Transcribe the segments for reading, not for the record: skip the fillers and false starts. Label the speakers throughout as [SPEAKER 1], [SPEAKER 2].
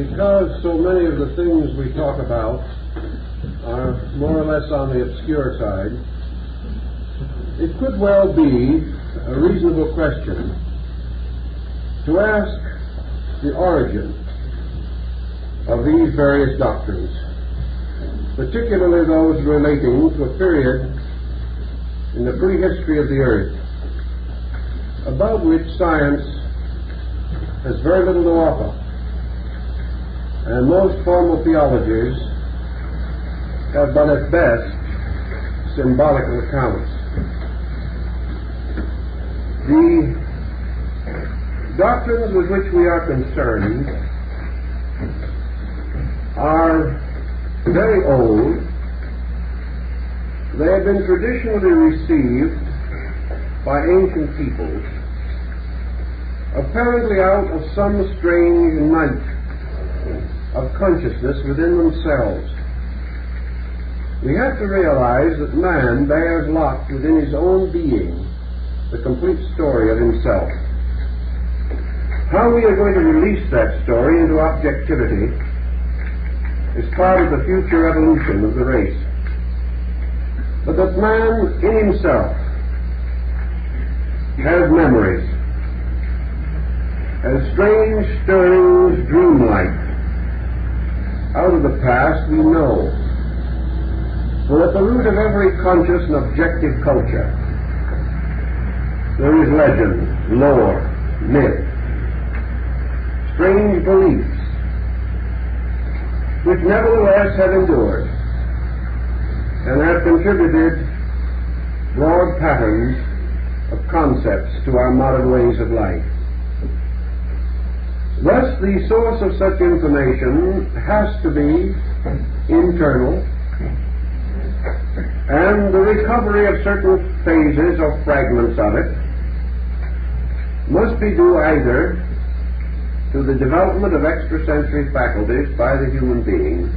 [SPEAKER 1] because so many of the things we talk about are more or less on the obscure side, it could well be a reasonable question to ask the origin of these various doctrines, particularly those relating to a period in the prehistory of the earth about which science has very little to offer, and most formal theologies have but at best symbolical accounts. The doctrines with which we are concerned are very old. They have been traditionally received by ancient peoples, apparently out of some strange night of consciousness within themselves. We have to realize that man bears locked within his own being the complete story of himself. How we are going to release that story into objectivity is part of the future evolution of the race. But that man in himself has memories, has strange stirrings, dreamlike, out of the past we know. For at the root of every conscious and objective culture there is legend, lore, myth, strange beliefs, which nevertheless have endured and have contributed broad patterns of concepts to our modern ways of life. Thus, the source of such information has to be internal, and the recovery of certain phases or fragments of it must be due either to the development of extrasensory faculties by the human being,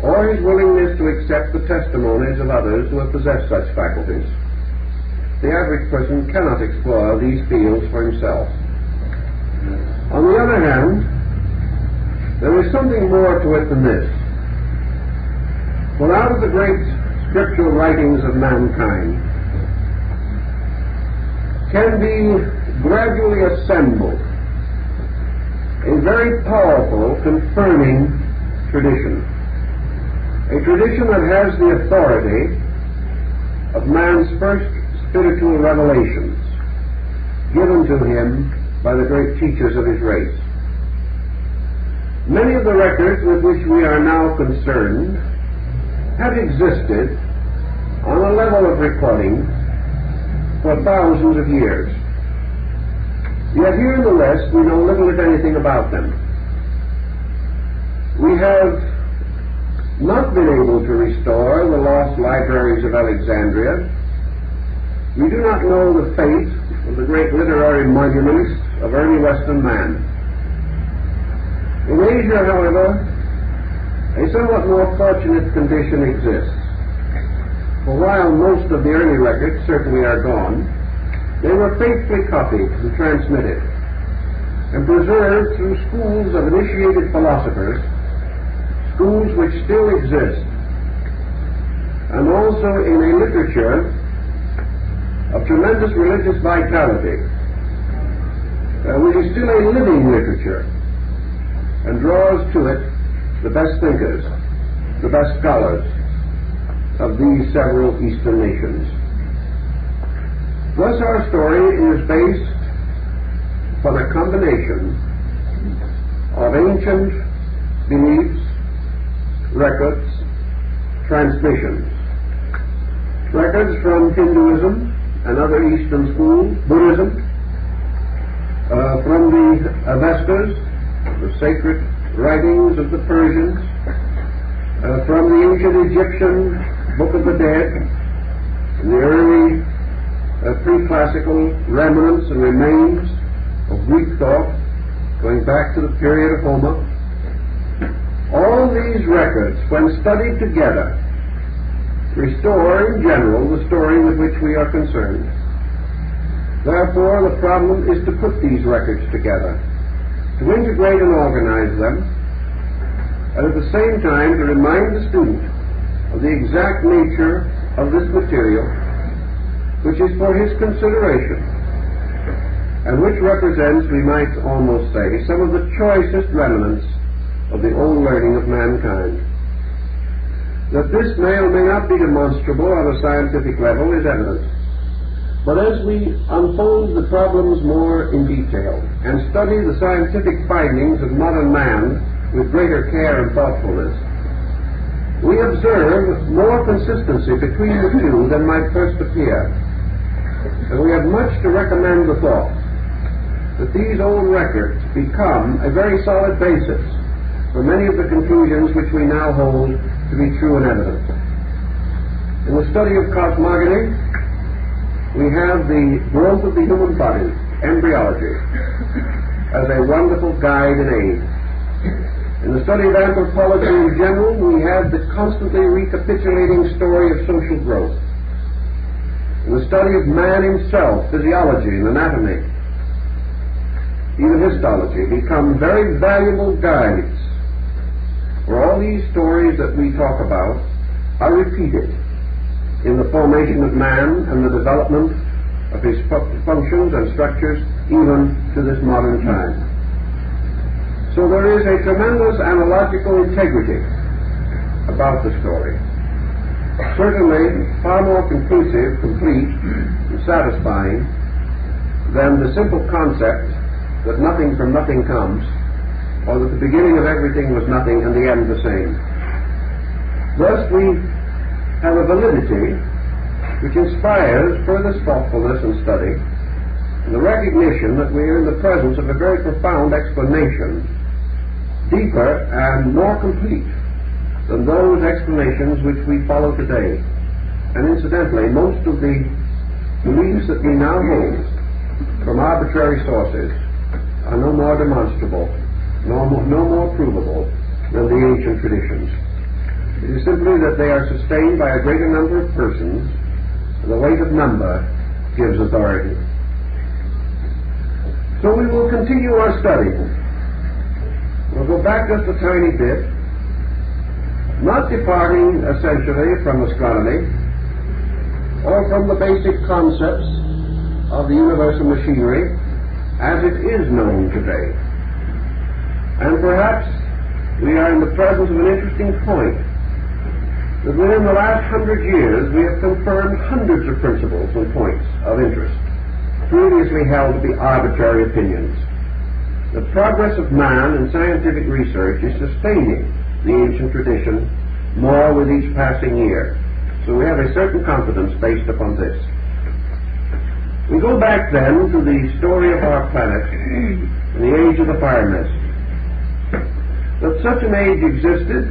[SPEAKER 1] or his willingness to accept the testimonies of others who have possessed such faculties. The average person cannot explore these fields for himself. On the other hand, there is something more to it than this. For out of the great scriptural writings of mankind can be gradually assembled a very powerful, confirming tradition. A tradition that has the authority of man's first spiritual revelations given to him by the great teachers of his race. Many of the records with which we are now concerned have existed on a level of recording for thousands of years. Yet here in the West we know little if anything about them. We have not been able to restore the lost libraries of Alexandria. We do not know the fate of the great literary monuments of early Western man. In Asia, however, a somewhat more fortunate condition exists. For while most of the early records certainly are gone, they were faithfully copied and transmitted and preserved through schools of initiated philosophers, schools which still exist, and also in a literature of tremendous religious vitality, which is still a living literature and draws to it the best thinkers, the best scholars of these several Eastern nations. Thus our story is based upon a combination of ancient beliefs, records, transmissions. Records from Hinduism and other Eastern schools, Buddhism, from the Avestas, the sacred writings of the Persians, from the ancient Egyptian Book of the Dead, and the early pre-classical remnants and remains of Greek thought, going back to the period of Homer. All these records, when studied together, restore in general the story with which we are concerned. Therefore, the problem is to put these records together to integrate and organize them, and at the same time to remind the student of the exact nature of this material, which is for his consideration, and which represents, we might almost say, some of the choicest remnants of the old learning of mankind. That this may or may not be demonstrable on a scientific level is evident. But as we unfold the problems more in detail and study the scientific findings of modern man with greater care and thoughtfulness, we observe more consistency between the two than might first appear. And we have much to recommend the thought that these old records become a very solid basis for many of the conclusions which we now hold to be true and evident. In the study of cosmogony, we have the growth of the human body, embryology, as a wonderful guide and aid. In the study of anthropology in general, we have the constantly recapitulating story of social growth. In the study of man himself, physiology and anatomy, even histology, become very valuable guides, where all these stories that we talk about are repeated in the formation of man and the development of his functions and structures even to this modern time. So there is a tremendous analogical integrity about the story. Certainly far more conclusive, complete, and satisfying than the simple concept that nothing from nothing comes, or that the beginning of everything was nothing and the end the same. Thus we have a validity which inspires further thoughtfulness and study, and the recognition that we are in the presence of a very profound explanation, deeper and more complete than those explanations which we follow today. And incidentally, most of the beliefs that we now hold from arbitrary sources are no more demonstrable, no more provable than the ancient traditions. It is simply that they are sustained by a greater number of persons, and the weight of number gives authority. So we will continue our study. We'll go back just a tiny bit, not departing essentially from astronomy or from the basic concepts of the universal machinery as it is known today. And perhaps we are in the presence of an interesting point, that within the last 100 years we have confirmed hundreds of principles and points of interest previously held to be arbitrary opinions. The progress of man in scientific research is sustaining the ancient tradition more with each passing year. So we have a certain confidence based upon this. We go back then to the story of our planet in the age of the fire mist. That such an age existed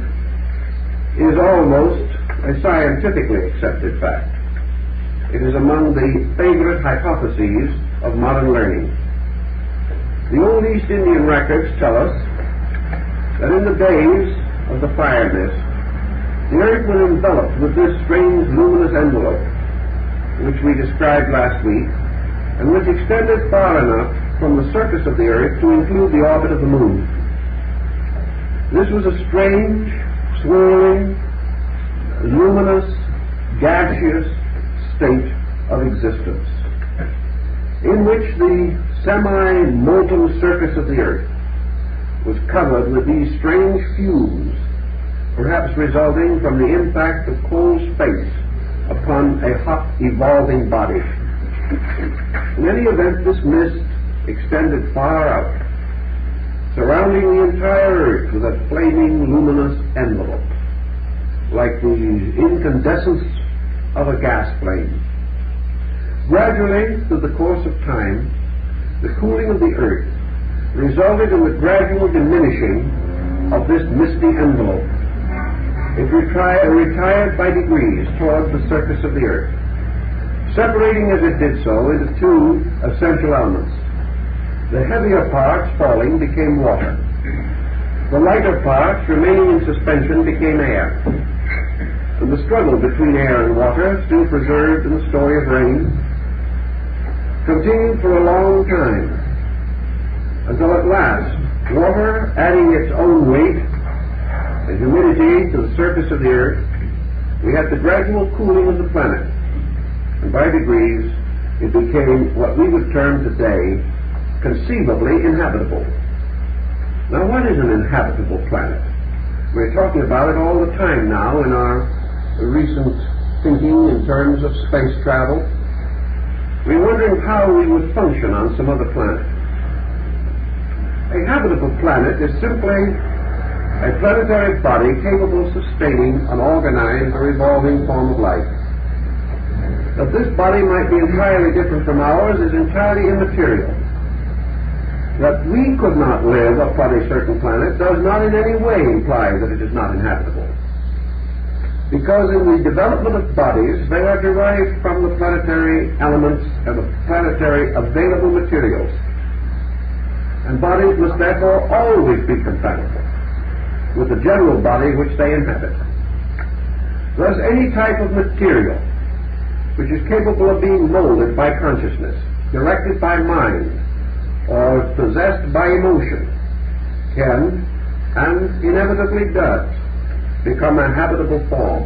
[SPEAKER 1] is almost a scientifically accepted fact. It is among the favorite hypotheses of modern learning. The old East Indian records tell us that in the days of the fire mist, the earth was enveloped with this strange luminous envelope, which we described last week, and which extended far enough from the surface of the earth to include the orbit of the moon. This was a strange, swirling, luminous, gaseous state of existence, in which the semi-molten surface of the earth was covered with these strange fumes, perhaps resulting from the impact of cold space upon a hot, evolving body. In any event, this mist extended far out, surrounding the entire earth with a flaming, luminous envelope, like the incandescence of a gas flame. Gradually, through the course of time, the cooling of the earth resulted in the gradual diminishing of this misty envelope. It retired by degrees towards the surface of the earth, separating as it did so into two essential elements. The heavier parts falling became water. The lighter parts remaining in suspension became air. And the struggle between air and water, still preserved in the story of rain, continued for a long time, until at last water adding its own weight and humidity to the surface of the earth, we had the gradual cooling of the planet, and by degrees it became what we would term today conceivably inhabitable. Now, what is an inhabitable planet? We're talking about it all the time now in our recent thinking in terms of space travel. We're wondering how we would function on some other planet. A habitable planet is simply a planetary body capable of sustaining an organized or evolving form of life. That this body might be entirely different from ours is entirely immaterial. That we could not live upon a certain planet does not in any way imply that it is not inhabitable. Because in the development of bodies, they are derived from the planetary elements and the planetary available materials. And bodies must therefore always be compatible with the general body which they inhabit. Thus, any type of material which is capable of being molded by consciousness, directed by mind, or possessed by emotion, can, and inevitably does, become a habitable form,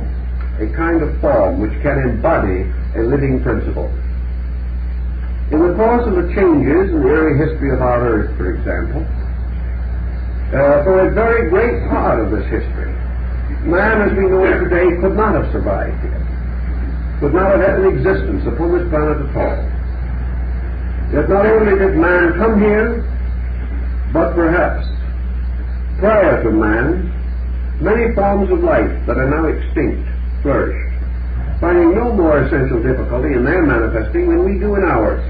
[SPEAKER 1] a kind of form which can embody a living principle. In the course of the changes in the early history of our Earth, for example, for a very great part of this history, man as we know it today could not have survived here, could not have had an existence upon this planet at all. Yet not only did man come here, but perhaps prior to man, many forms of life that are now extinct flourished, finding no more essential difficulty in their manifesting than we do in ours.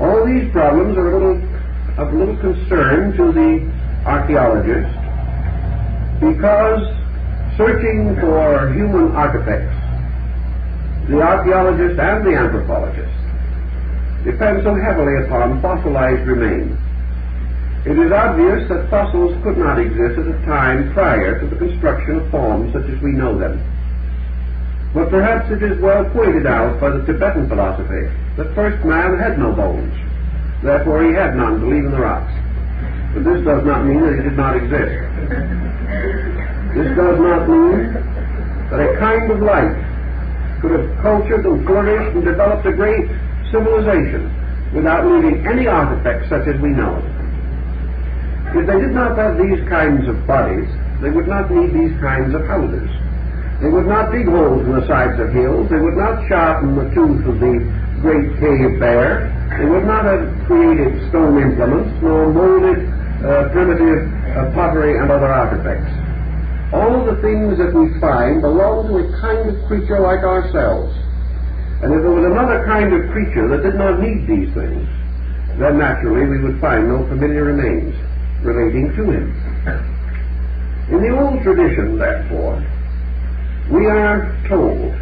[SPEAKER 1] All these problems are of little concern to the archaeologist, because searching for human artifacts, the archaeologist and the anthropologist depend so heavily upon fossilized remains. It is obvious that fossils could not exist at a time prior to the construction of forms such as we know them. But perhaps it is well pointed out by the Tibetan philosophy that first man had no bones, therefore he had none to leave in the rocks. But this does not mean that he did not exist. This does not mean that a kind of life could have cultured and flourished and developed a great civilization without leaving any artifacts such as we know. If they did not have these kinds of bodies, they would not need these kinds of houses. They would not dig holes in the sides of hills. They would not sharpen the tooth of the great cave bear. They would not have created stone implements, nor molded primitive pottery and other artifacts. All of the things that we find belong to a kind of creature like ourselves. And if there was another kind of creature that did not need these things, then naturally we would find no familiar remains relating to him. In the old tradition, therefore, we are told,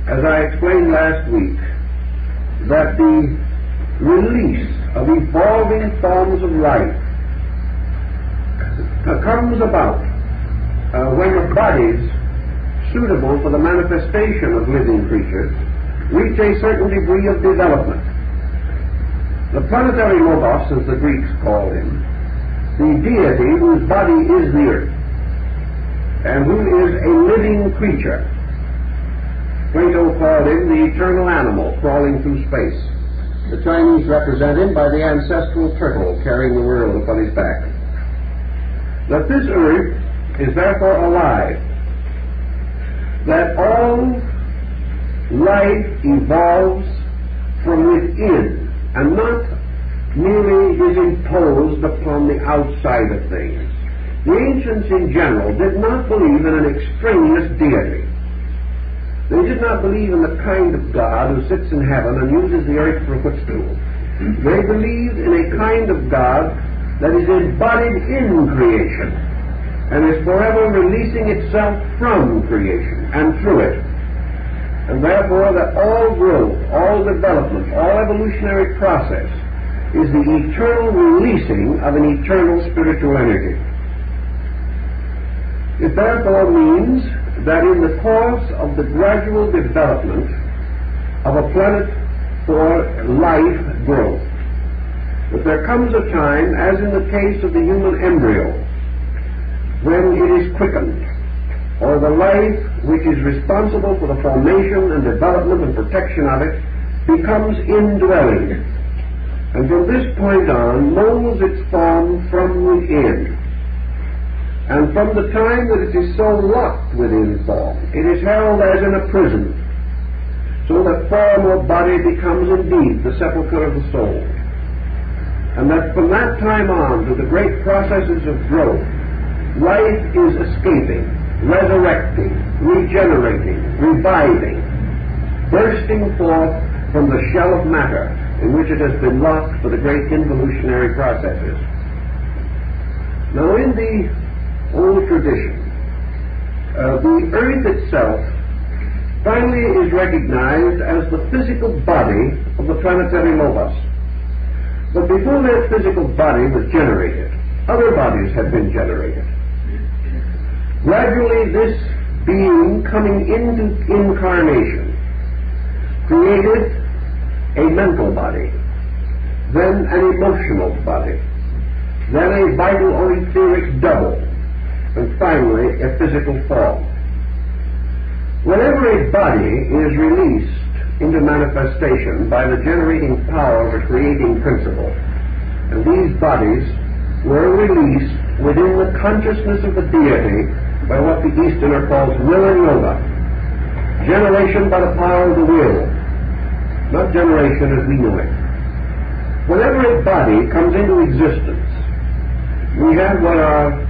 [SPEAKER 1] as I explained last week, that the release of evolving forms of life comes about when the bodies suitable for the manifestation of living creatures reach a certain degree of development. The planetary logos, as the Greeks called him, the deity whose body is the earth, and who is a living creature. Plato called him the eternal animal crawling through space. The Chinese represent him by the ancestral turtle carrying the world upon his back. That this earth is therefore alive, that all life evolves from within and not merely is imposed upon the outside of things. The ancients in general did not believe in an extraneous deity. They did not believe in the kind of God who sits in heaven and uses the earth for a footstool. They believed in a kind of God that is embodied in creation and is forever releasing itself from creation and through it. And therefore that all growth, all development, all evolutionary process is the eternal releasing of an eternal spiritual energy. It therefore means that in the course of the gradual development of a planet for life growth, But there comes a time, as in the case of the human embryo, when it is quickened, or the life which is responsible for the formation and development and protection of it becomes indwelling, and from this point on molds its form from within. And from the time that it is so locked within form, it is held as in a prison, so that form or body becomes indeed the sepulchre of the soul. And that from that time on to the great processes of growth, life is escaping, resurrecting, regenerating, reviving, bursting forth from the shell of matter in which it has been locked for the great involutionary processes. Now, in the old tradition, the earth itself finally is recognized as the physical body of the planetary logos. But before that physical body was generated, other bodies had been generated. Gradually, this being coming into incarnation created a mental body, then an emotional body, then a vital or etheric double, and finally a physical form. Whenever a body is released into manifestation by the generating power of a creating principle, and these bodies were released within the consciousness of the deity by what the Easterner calls will and yoga, generation by the power of the will, not generation as we know it. Whenever a body comes into existence, we have what our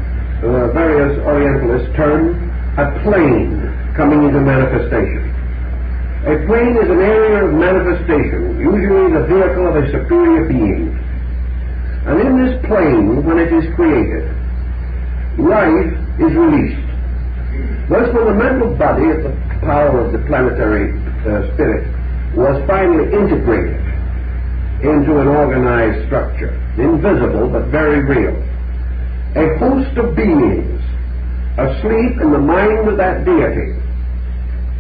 [SPEAKER 1] various Orientalists term a plane coming into manifestation. A plane is an area of manifestation, usually the vehicle of a superior being. And in this plane, when it is created, life is released. Thus, when the mental body of the power of the planetary spirit was finally integrated into an organized structure, invisible but very real, a host of beings asleep in the mind of that deity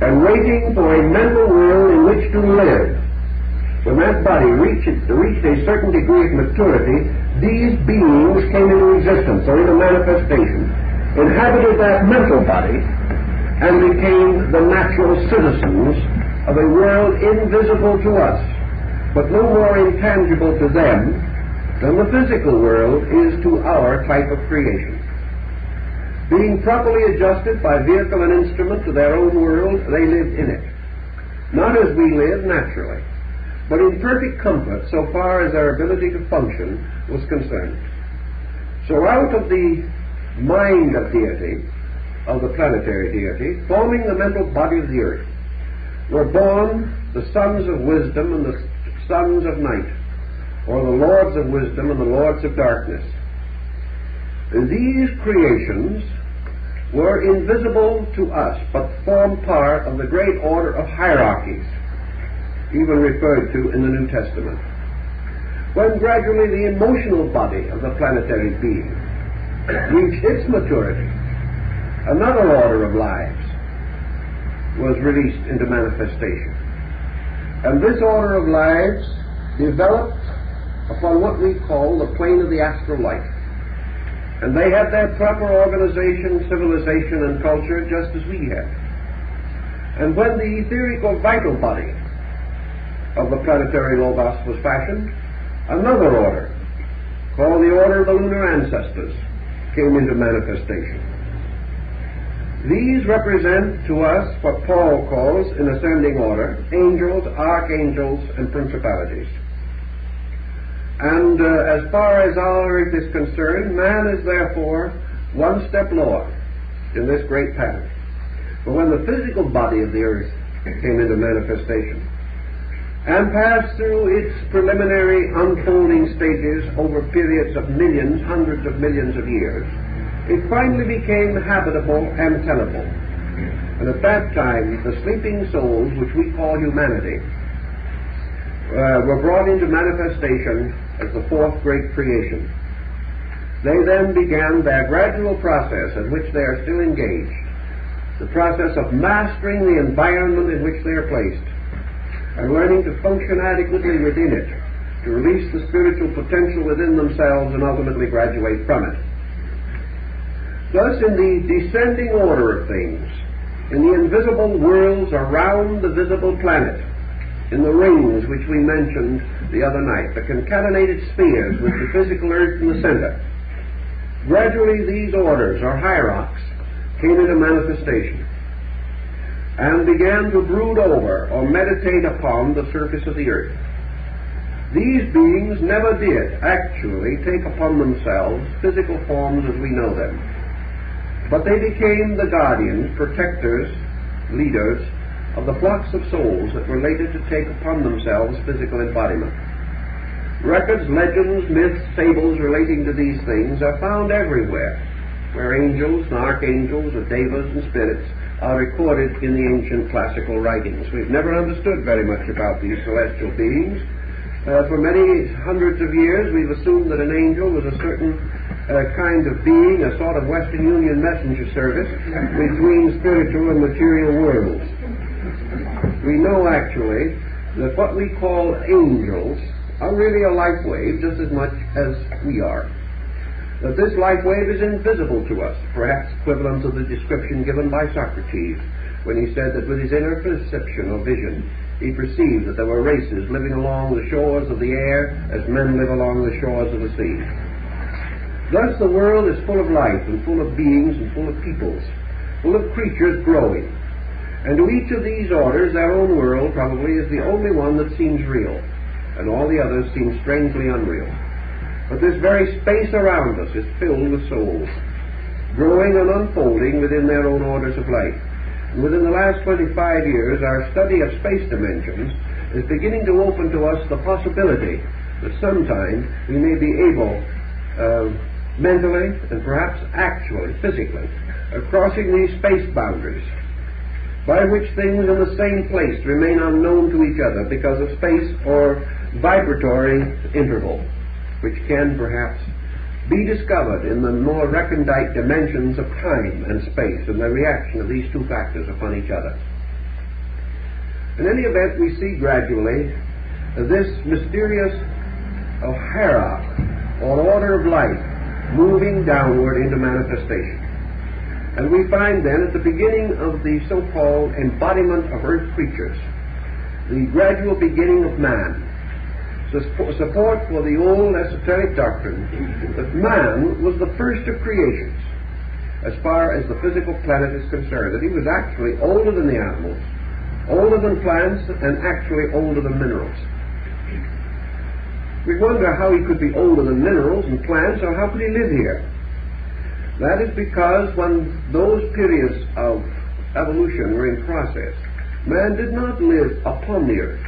[SPEAKER 1] and waiting for a mental world in which to live. When that body reached a certain degree of maturity, these beings came into existence, or into manifestation, inhabited that mental body, and became the natural citizens of a world invisible to us, but no more intangible to them than the physical world is to our type of creation. Being properly adjusted by vehicle and instrument to their own world, they lived in it. Not as we live naturally, but in perfect comfort so far as their ability to function was concerned. So out of the mind of deity, of the planetary deity, forming the mental body of the earth, were born the sons of wisdom and the sons of night, or the lords of wisdom and the lords of darkness. These creations were invisible to us, but formed part of the great order of hierarchies, even referred to in the New Testament. When gradually the emotional body of the planetary being reached its maturity, another order of lives was released into manifestation. And this order of lives developed upon what we call the plane of the astral life. And they had their proper organization, civilization, and culture just as we had. And when the etheric or vital body of the planetary logos was fashioned, another order, called the order of the lunar ancestors, came into manifestation. These represent to us what Paul calls, in ascending order, angels, archangels, and principalities. And as far as our earth is concerned, man is therefore one step lower in this great pattern. But when the physical body of the earth came into manifestation and passed through its preliminary unfolding stages over periods of millions, hundreds of millions of years, it finally became habitable and tenable. And at that time, the sleeping souls, which we call humanity, were brought into manifestation as the fourth great creation. They then began their gradual process in which they are still engaged, the process of mastering the environment in which they are placed and learning to function adequately within it to release the spiritual potential within themselves and ultimately graduate from it. Thus, in the descending order of things, in the invisible worlds around the visible planet, in the rings which we mentioned the other night, the concatenated spheres with the physical earth in the center, gradually these orders, or hierarchs, came into manifestation and began to brood over or meditate upon the surface of the earth. These beings never did actually take upon themselves physical forms as we know them, but they became the guardians, protectors, leaders of the flocks of souls that were later to take upon themselves physical embodiment. Records, legends, myths, fables relating to these things are found everywhere, where angels and archangels and devas and spirits are recorded in the ancient classical writings. We've never understood very much about these celestial beings. For many hundreds of years we've assumed that an angel was a certain kind of being, a sort of Western Union messenger service between spiritual and material worlds. We know actually that what we call angels are really a light wave just as much as we are. That this light wave is invisible to us, perhaps equivalent to the description given by Socrates when he said that with his inner perception or vision he perceived that there were races living along the shores of the air as men live along the shores of the sea. Thus the world is full of life and full of beings and full of peoples, full of creatures growing. And to each of these orders their own world probably is the only one that seems real, and all the others seem strangely unreal. But this very space around us is filled with souls, growing and unfolding within their own orders of life. And within the last 25 years, our study of space dimensions is beginning to open to us the possibility that sometime we may be able, mentally and perhaps actually, physically, crossing these space boundaries, by which things in the same place remain unknown to each other because of space or vibratory interval, which can perhaps be discovered in the more recondite dimensions of time and space and the reaction of these two factors upon each other. In any event, we see gradually this mysterious hierarchy or order of life moving downward into manifestation. And we find then at the beginning of the so-called embodiment of earth creatures, the gradual beginning of man, support for the old esoteric doctrine that man was the first of creations as far as the physical planet is concerned, that he was actually older than the animals, older than plants, and actually older than minerals. We wonder how he could be older than minerals and plants, or how could he live here? That is because when those periods of evolution were in process, man did not live upon the earth,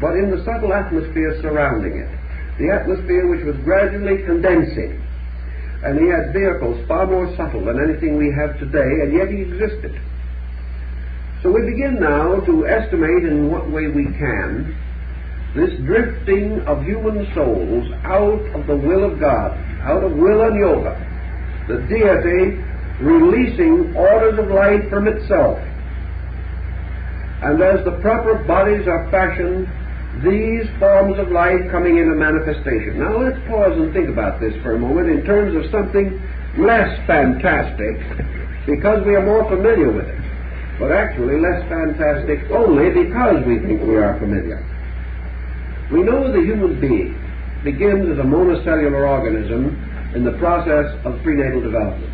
[SPEAKER 1] but in the subtle atmosphere surrounding it, the atmosphere which was gradually condensing. And he had vehicles far more subtle than anything we have today, and yet he existed. So we begin now to estimate in what way we can this drifting of human souls out of the will of God, out of will and yoga, the deity releasing orders of light from itself. And as the proper bodies are fashioned, these forms of life coming into manifestation. Now let's pause and think about this for a moment in terms of something less fantastic, because we are more familiar with it, but actually less fantastic only because we think we are familiar. We know the human being begins as a monocellular organism in the process of prenatal development.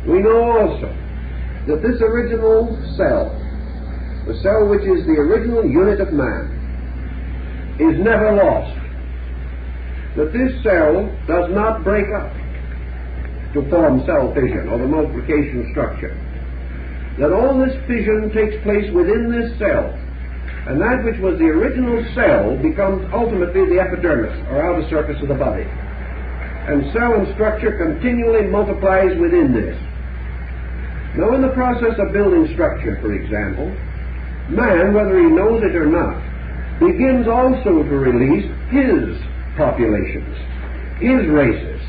[SPEAKER 1] We know also that this original cell, the cell which is the original unit of man, is never lost. That this cell does not break up to form cell fission or the multiplication structure. That all this fission takes place within this cell, and that which was the original cell becomes ultimately the epidermis or outer surface of the body. And cell and structure continually multiplies within this. Now in the process of building structure, for example, man, whether he knows it or not, begins also to release his populations, his races,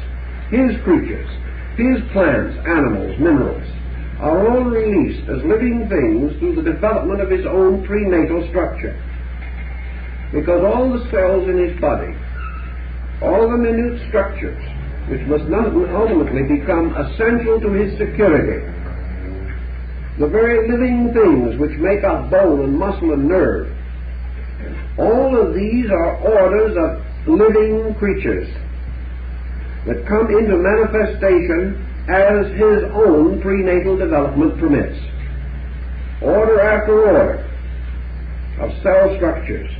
[SPEAKER 1] his creatures, his plants, animals, minerals, are all released as living things through the development of his own prenatal structure. because all the cells in his body, all the minute structures, which must ultimately become essential to his security, the very living things which make up bone and muscle and nerve, all of these are orders of living creatures that come into manifestation as his own prenatal development permits. Order after order of cell structures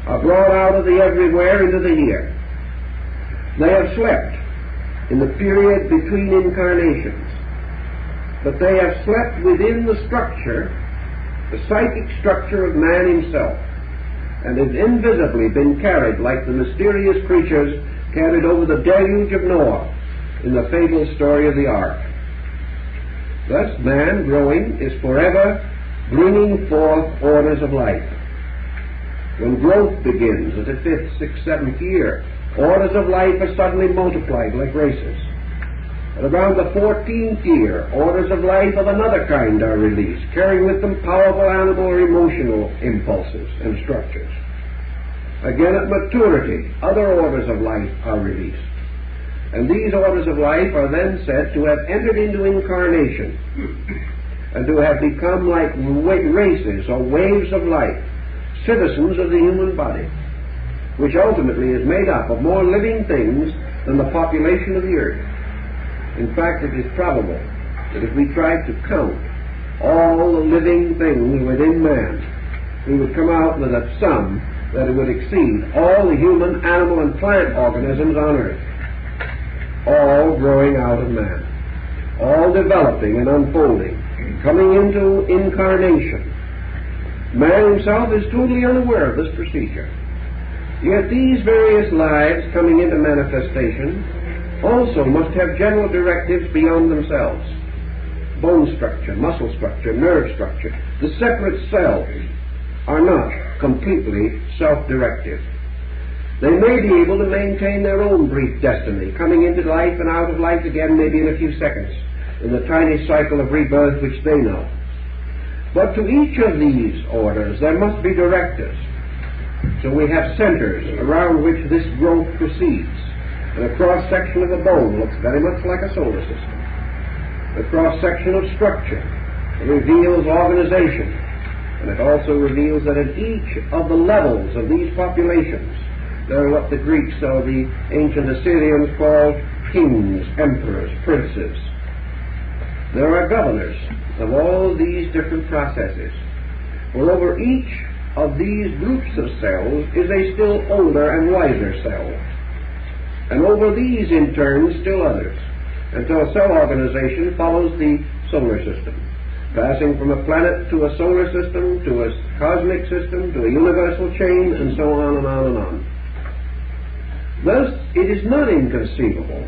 [SPEAKER 1] are brought out of the everywhere into the here. They have slept in the period between incarnations, but they have slept within the structure, the psychic structure of man himself, and have invisibly been carried like the mysterious creatures carried over the deluge of Noah in the fabled story of the ark. Thus man, growing, is forever bringing forth orders of life. When growth begins at the 5th, 6th, 7th year, orders of life are suddenly multiplied like races. At around the 14th year, orders of life of another kind are released, carrying with them powerful animal or emotional impulses and structures. Again, at maturity, other orders of life are released. And these orders of life are then said to have entered into incarnation and to have become like races or waves of life, citizens of the human body, which ultimately is made up of more living things than the population of the earth. In fact, it is probable that if we tried to count all the living things within man, we would come out with a sum that it would exceed all the human, animal, and plant organisms on earth, all growing out of man, all developing and unfolding, coming into incarnation. Man himself is totally unaware of this procedure. Yet these various lives coming into manifestation also must have general directives beyond themselves. Bone structure, muscle structure, nerve structure, the separate cells are not completely self-directive. They may be able to maintain their own brief destiny, coming into life and out of life again maybe in a few seconds, in the tiny cycle of rebirth which they know. But to each of these orders there must be directives. So we have centers around which this growth proceeds. And a cross-section of the bone looks very much like a solar system. The cross-section of structure reveals organization, and it also reveals that at each of the levels of these populations there are what the Greeks or the ancient Assyrians called kings, emperors, princes. There are governors of all these different processes. For over each of these groups of cells is a still older and wiser cell. And over these, in turn, still others, until cell organization follows the solar system, passing from a planet to a solar system, to a cosmic system, to a universal chain, and so on and on and on. Thus, it is not inconceivable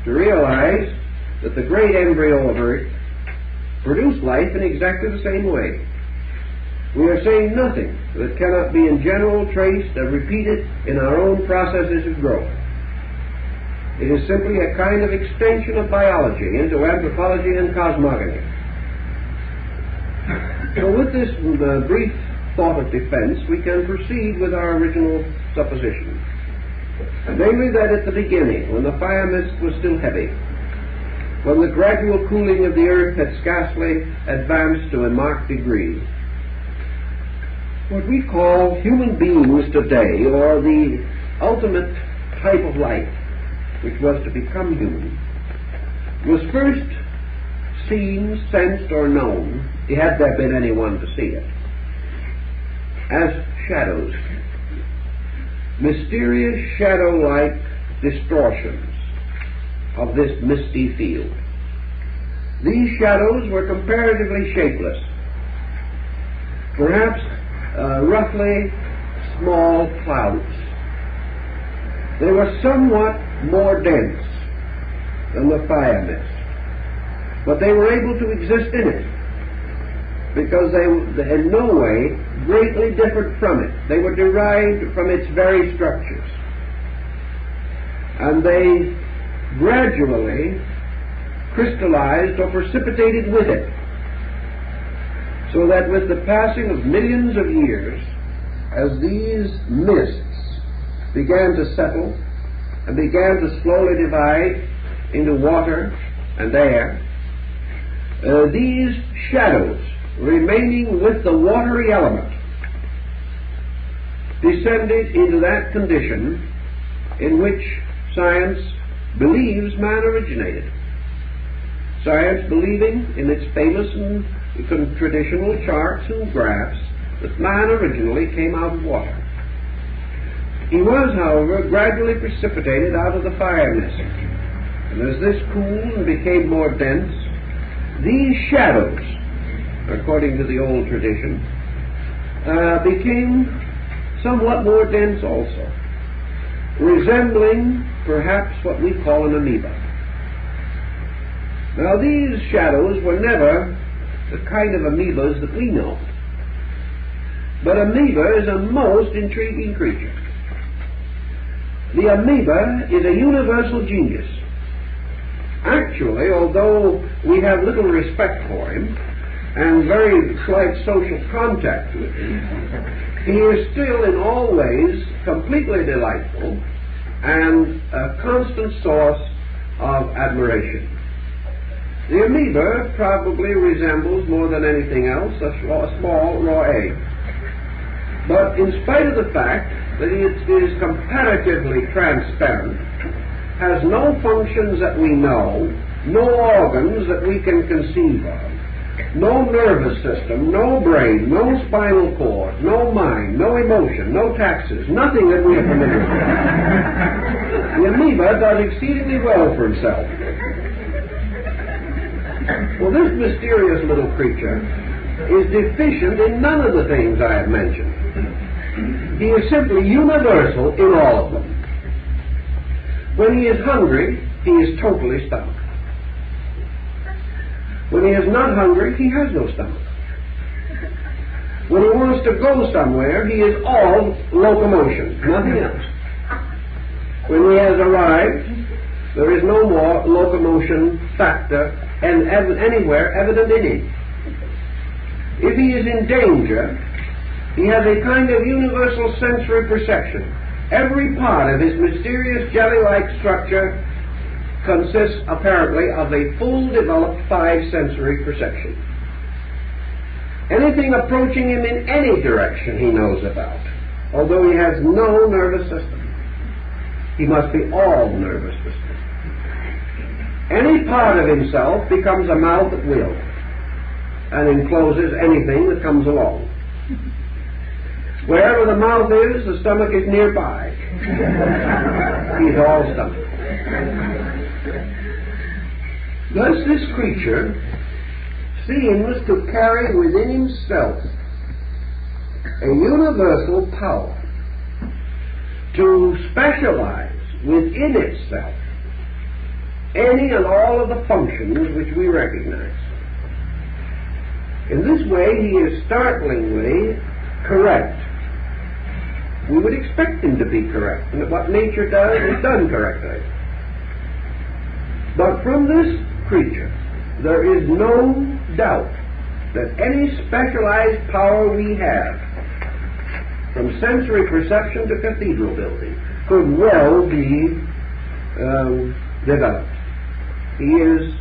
[SPEAKER 1] to realize that the great embryo of Earth produced life in exactly the same way. We are saying nothing that cannot be in general traced and repeated in our own processes of growth. It is simply a kind of extension of biology into anthropology and cosmogony. So with this brief thought of defense, we can proceed with our original supposition. Namely that at the beginning, when the fire mist was still heavy, when the gradual cooling of the earth had scarcely advanced to a marked degree, what we call human beings today, or the ultimate type of life, which was to become human, was first seen, sensed, or known, had there been anyone to see it, as shadows, mysterious shadow-like distortions of this misty field. These shadows were comparatively shapeless, perhaps roughly small clouds. They were somewhat more dense than the fire mist, but they were able to exist in it because they in no way greatly differed from it. They were derived from its very structures, and they gradually crystallized or precipitated with it, so that with the passing of millions of years as these mists began to settle and began to slowly divide into water and air, these shadows remaining with the watery element descended into that condition in which science believes man originated. Science believing in its famous and traditional charts and graphs that man originally came out of water. He was, however, gradually precipitated out of the fire mist. And as this cooled and became more dense, these shadows, according to the old tradition, became somewhat more dense also, resembling perhaps what we call an amoeba. Now these shadows were never the kind of amoebas that we know, but amoeba is a most intriguing creature. The amoeba is a universal genius. Actually, although we have little respect for him and very slight social contact with him, he is still in all ways completely delightful and a constant source of admiration. The amoeba probably resembles more than anything else a small raw egg. But in spite of the fact that it is comparatively transparent, has no functions that we know, no organs that we can conceive of, no nervous system, no brain, no spinal cord, no mind, no emotion, no taxes, nothing that we are familiar with. The amoeba does exceedingly well for himself. Well, this mysterious little creature is deficient in none of the things I have mentioned. He is simply universal in all of them. When he is hungry, he is totally stomach. When he is not hungry, he has no stomach. When he wants to go somewhere, he is all locomotion, nothing else. When he has arrived, there is no more locomotion factor and anywhere evident in him. If he is in danger, he has a kind of universal sensory perception. Every part of his mysterious jelly-like structure consists apparently of a full developed five-sensory perception. Anything approaching him in any direction he knows about, although he has no nervous system. He must be all nervous system. Any part of himself becomes a mouth at will and encloses anything that comes along. Wherever the mouth is, the stomach is nearby. He's all stomach. Thus this creature seems to carry within himself a universal power to specialize within itself any and all of the functions which we recognize. In this way he is startlingly correct. We would expect him to be correct, and what nature does is done correctly. But from this creature, there is no doubt that any specialized power we have, from sensory perception to cathedral building, could well be developed. He is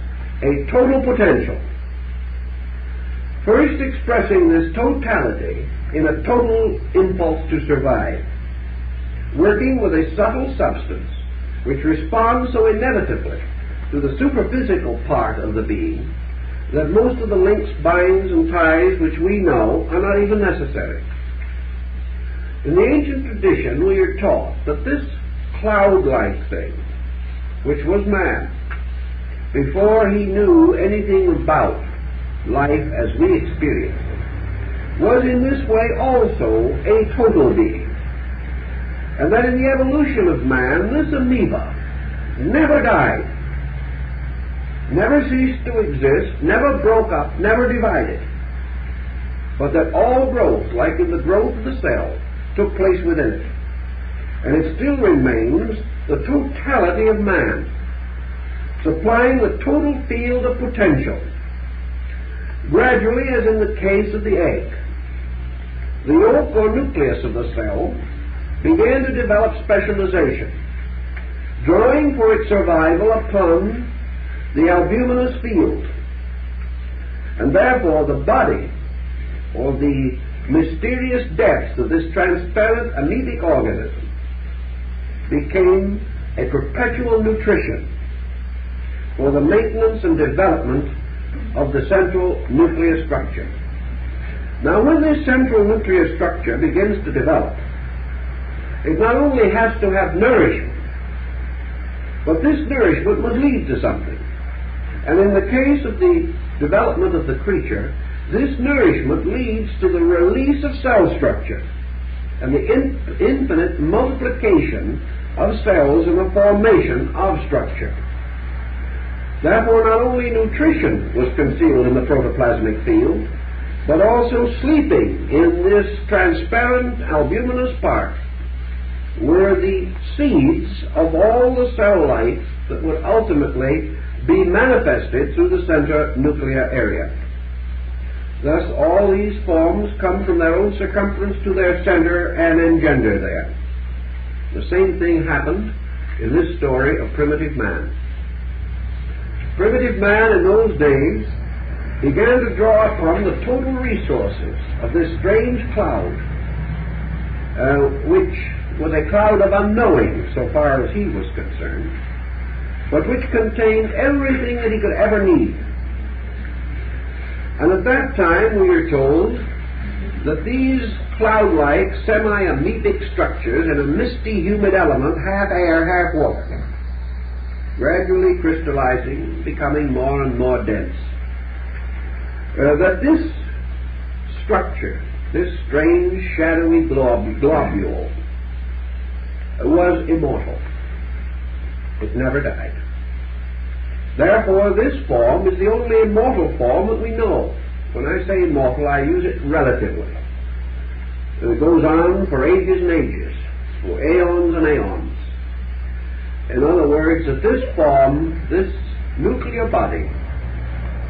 [SPEAKER 1] a total potential, first expressing this totality in a total impulse to survive, working with a subtle substance which responds so inevitably to the superphysical part of the being that most of the links, binds, and ties which we know are not even necessary. In the ancient tradition we are taught that this cloud-like thing, which was man, before he knew anything about life as we experience it, was in this way also a total being, and that in the evolution of man, this amoeba never died, never ceased to exist, never broke up, never divided, but that all growth, like in the growth of the cell, took place within it. And it still remains the totality of man, supplying the total field of potential, gradually, as in the case of the egg. the yolk or nucleus of the cell began to develop specialization, drawing for its survival upon the albuminous field. And therefore the body, or the mysterious depths of this transparent amoebic organism, became a perpetual nutrition for the maintenance and development of the central nuclear structure. Now, when this central nuclear structure begins to develop, it not only has to have nourishment, but this nourishment must lead to something. And in the case of the development of the creature, this nourishment leads to the release of cell structure and the infinite multiplication of cells and the formation of structure. Therefore, not only nutrition was concealed in the protoplasmic field, but also sleeping in this transparent albuminous part were the seeds of all the cell life that would ultimately be manifested through the center nuclear area. Thus, all these forms come from their own circumference to their center and engender there. The same thing happened in this story of primitive man. Primitive man in those days began to draw upon the total resources of this strange cloud, which was a cloud of unknowing so far as he was concerned, but which contained everything that he could ever need. And at that time we are told that these cloud-like, semi-amoebic structures in a misty, humid element, half air, half water, gradually crystallizing, becoming more and more dense. That this structure, this strange, shadowy globule, was immortal. It never died. Therefore, this form is the only immortal form that we know. When I say immortal, I use it relatively. It goes on for ages and ages, for aeons and aeons. In other words, that this form, this nuclear body,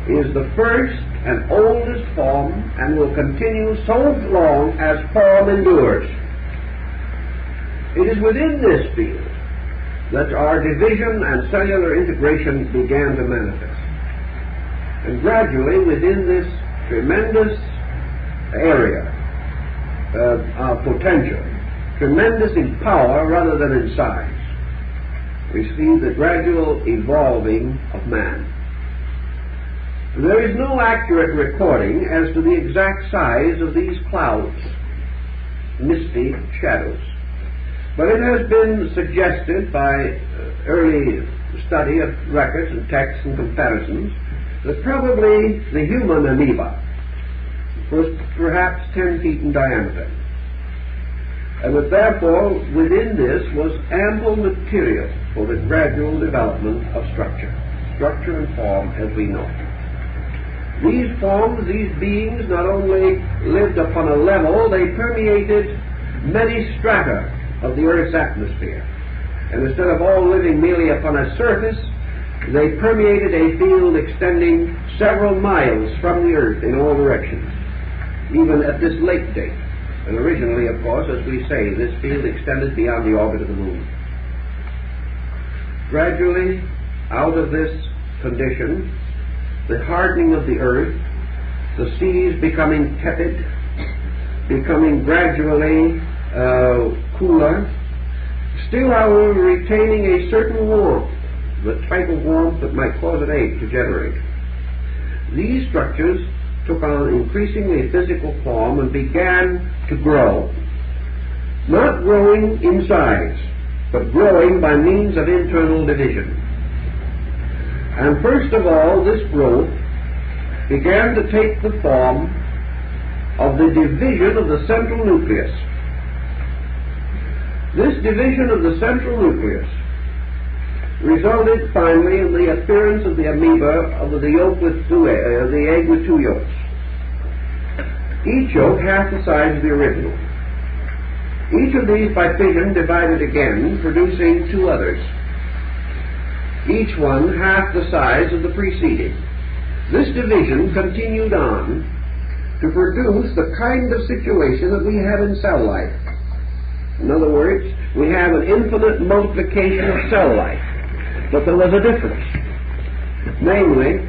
[SPEAKER 1] is the first and oldest form and will continue so long as form endures. It is within this field that our division and cellular integration began to manifest. And gradually, within this tremendous area of potential, tremendous in power rather than in size, we see the gradual evolving of man. There is no accurate recording as to the exact size of these clouds, misty shadows. But it has been suggested by early study of records and texts and comparisons that probably the human amoeba was perhaps 10 feet in diameter, and that therefore within this was ample material for the gradual development of structure and form as we know. These forms, these beings, not only lived upon a level, they permeated many strata of the Earth's atmosphere. And instead of all living merely upon a surface, they permeated a field extending several miles from the Earth in all directions, even at this late date. And originally, of course, as we say, this field extended beyond the orbit of the Moon. Gradually, out of this condition, the hardening of the Earth, the seas becoming tepid, becoming gradually cooler, still however retaining a certain warmth, the type of warmth that might cause an egg to generate. These structures took on increasingly physical form and began to grow. Not growing in size, but growing by means of internal division. And first of all, this growth began to take the form of the division of the central nucleus. This division of the central nucleus resulted finally in the appearance of the amoeba of the yolk with the egg with two yolks. Each yolk half the size of the original. Each of these by fission divided again, producing two others, each one half the size of the preceding. This division continued on, to produce the kind of situation that we have in cell life. In other words, we have an infinite multiplication of cell life. But there was a difference. Namely,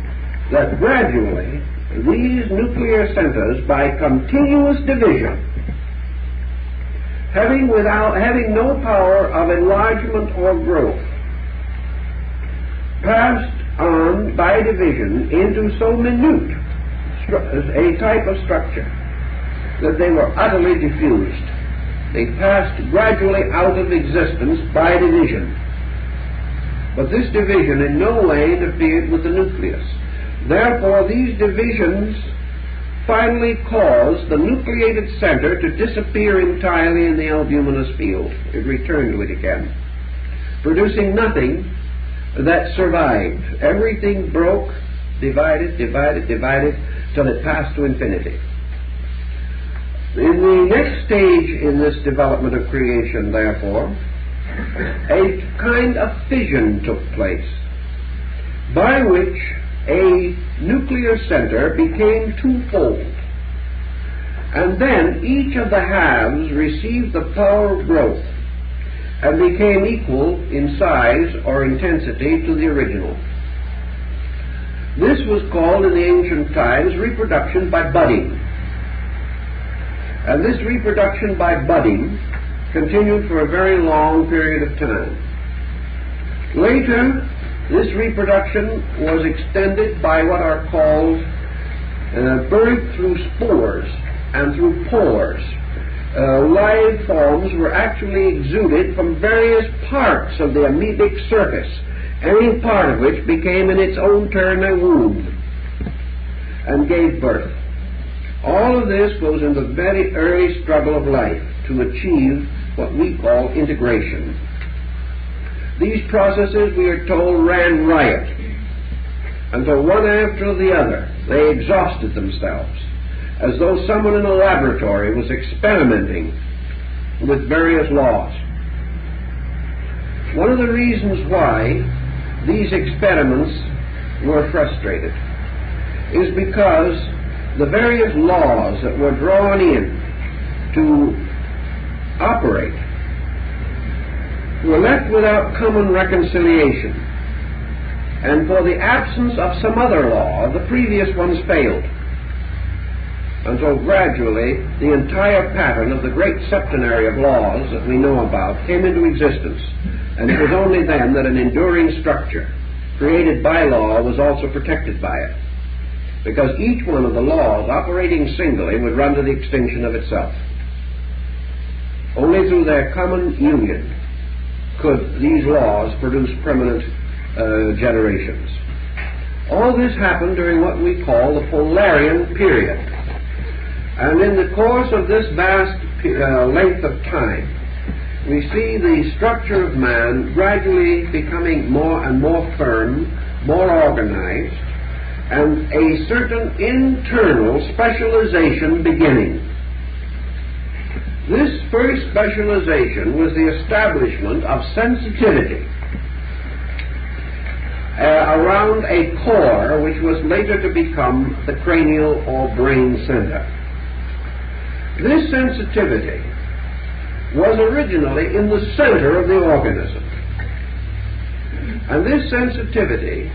[SPEAKER 1] that gradually these nuclear centers, by continuous division, having no power of enlargement or growth, passed on by division into so minute a type of structure that they were utterly diffused. They passed gradually out of existence by division. But this division in no way interfered with the nucleus. Therefore, these divisions finally caused the nucleated center to disappear entirely in the albuminous field. It returned to it again, producing nothing that survived. Everything broke, divided, till it passed to infinity. In the next stage in this development of creation, therefore, a kind of fission took place, by which a nuclear center became twofold, and then each of the halves received the power of growth and became equal in size or intensity to the original. This was called in the ancient times reproduction by budding. And this reproduction by budding continued for a very long period of time. Later, this reproduction was extended by what are called birth through spores and through pores. Live forms were actually exuded from various parts of the amoebic surface, any part of which became in its own turn a womb and gave birth. All of this goes in the very early struggle of life to achieve what we call integration. These processes, we are told, ran riot until one after the other they exhausted themselves, as though someone in a laboratory was experimenting with various laws. One of the reasons why these experiments were frustrated is because the various laws that were drawn in to operate were left without common reconciliation, and for the absence of some other law, the previous ones failed, until gradually the entire pattern of the great septenary of laws that we know about came into existence, and it was only then that an enduring structure created by law was also protected by it, because each one of the laws operating singly would run to the extinction of itself. Only through their common union could these laws produce permanent generations. All this happened during what we call the Polarian period. And in the course of this vast length of time, we see the structure of man gradually becoming more and more firm, more organized, and a certain internal specialization beginning. This first specialization was the establishment of sensitivity around a core which was later to become the cranial or brain center. This sensitivity was originally in the center of the organism, and this sensitivity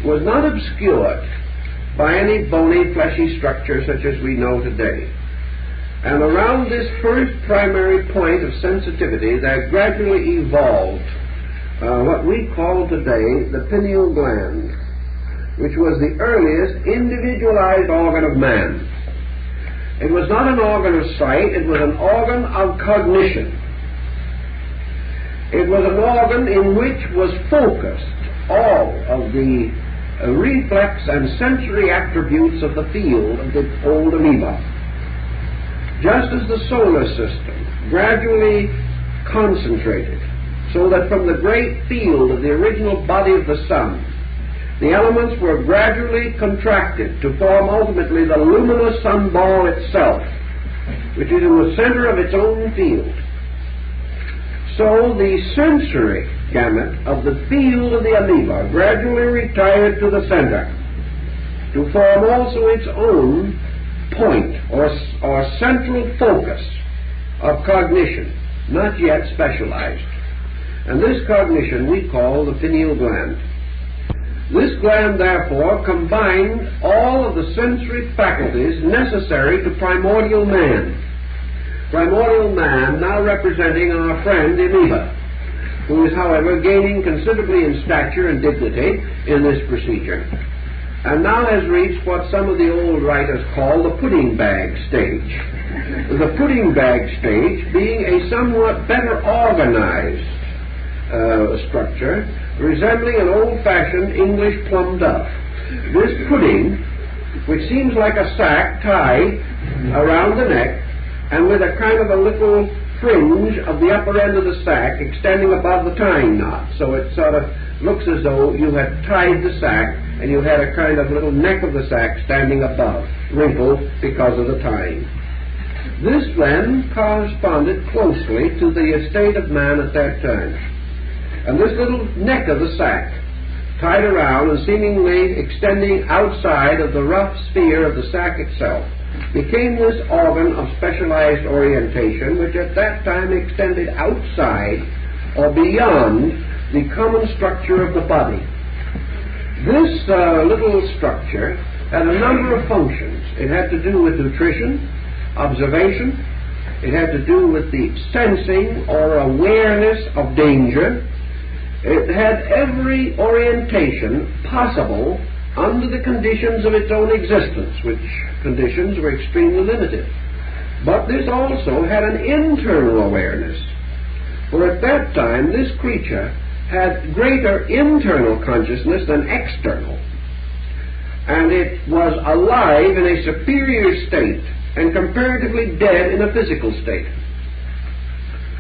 [SPEAKER 1] was not obscured by any bony, fleshy structure such as we know today. And around this first primary point of sensitivity, there gradually evolved what we call today the pineal gland, which was the earliest individualized organ of man. It was not an organ of sight, it was an organ of cognition. It was an organ in which was focused all of the reflex and sensory attributes of the field of the old amoeba. Just as the solar system gradually concentrated, so that from the great field of the original body of the sun, the elements were gradually contracted to form ultimately the luminous sun ball itself, which is in the center of its own field. So the sensory gamut of the field of the amoeba gradually retired to the center to form also its own point or central focus of cognition, not yet specialized. And this cognition we call the pineal gland. This gland, therefore, combined all of the sensory faculties necessary to primordial man. Primordial man now representing our friend the amoeba, who is, however, gaining considerably in stature and dignity in this procedure, and now has reached what some of the old writers call the pudding bag stage. The pudding bag stage being a somewhat better organized structure, resembling an old-fashioned English plum duff. This pudding, which seems like a sack tied around the neck, and with a kind of a little fringe of the upper end of the sack extending above the tying knot, so it sort of looks as though you had tied the sack and you had a kind of little neck of the sack standing above, wrinkled because of the tying. This then corresponded closely to the estate of man at that time. And this little neck of the sack, tied around and seemingly extending outside of the rough sphere of the sack itself, became this organ of specialized orientation, which at that time extended outside or beyond the common structure of the body. This little structure had a number of functions. It had to do with nutrition, observation. It had to do with the sensing or awareness of danger. It had every orientation possible under the conditions of its own existence, which conditions were extremely limited. But this also had an internal awareness, for at that time this creature had greater internal consciousness than external, and it was alive in a superior state and comparatively dead in a physical state.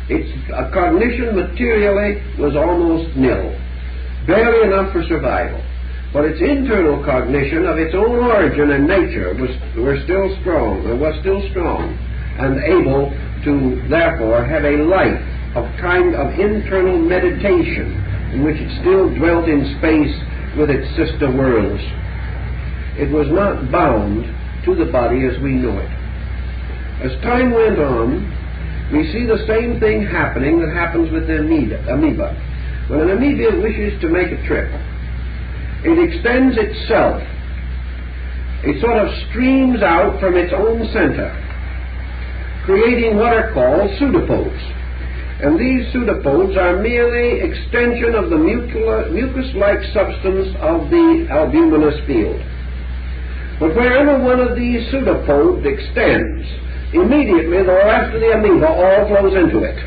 [SPEAKER 1] Its cognition materially was almost nil, barely enough for survival. But its internal cognition of its own origin and nature was still strong, and able to therefore have a life of kind of internal meditation in which it still dwelt in space with its sister worlds. It was not bound to the body as we know it. As time went on, we see the same thing happening that happens with the amoeba. When an amoeba wishes to make a trip, it extends itself. It sort of streams out from its own center, creating what are called pseudopods. And these pseudopods are merely extension of the mucus-like substance of the albuminous field. But wherever one of these pseudopods extends, immediately the rest of the amoeba all flows into it,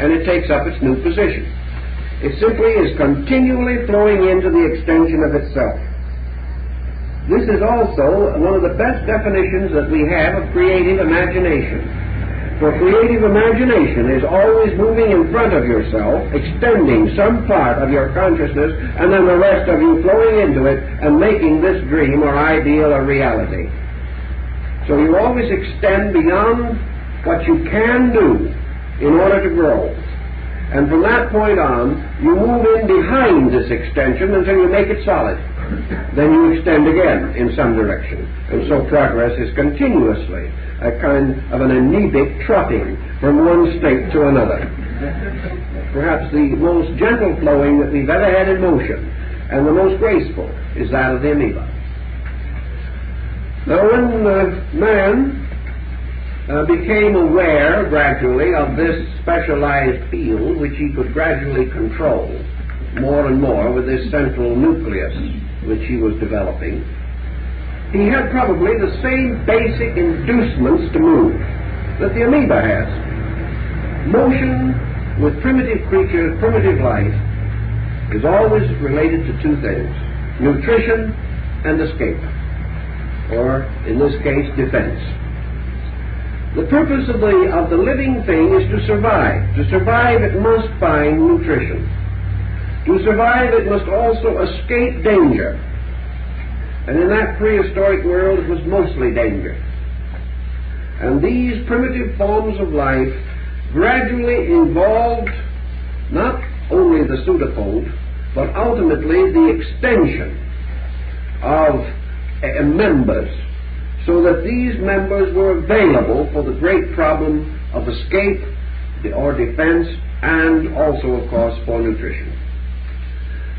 [SPEAKER 1] and it takes up its new position. It simply is continually flowing into the extension of itself. This is also one of the best definitions that we have of creative imagination. For creative imagination is always moving in front of yourself, extending some part of your consciousness, and then the rest of you flowing into it and making this dream or ideal a reality. So you always extend beyond what you can do in order to grow. And from that point on, you move in behind this extension until you make it solid. Then you extend again in some direction. And so progress is continuously a kind of an amoebic trotting from one state to another. Perhaps the most gentle flowing that we've ever had in motion, and the most graceful, is that of the amoeba. Now when man became aware gradually of this specialized field which he could gradually control more and more with this central nucleus which he was developing, he had probably the same basic inducements to move that the amoeba has. Motion with primitive creatures, primitive life, is always related to two things: nutrition and escape, or in this case, defense. The purpose of the living thing is to survive. To survive, it must find nutrition. To survive, it must also escape danger. And in that prehistoric world, it was mostly danger. And these primitive forms of life gradually evolved not only the pseudopod, but ultimately the extension of members, so that these members were available for the great problem of escape or defense, and also, of course, for nutrition.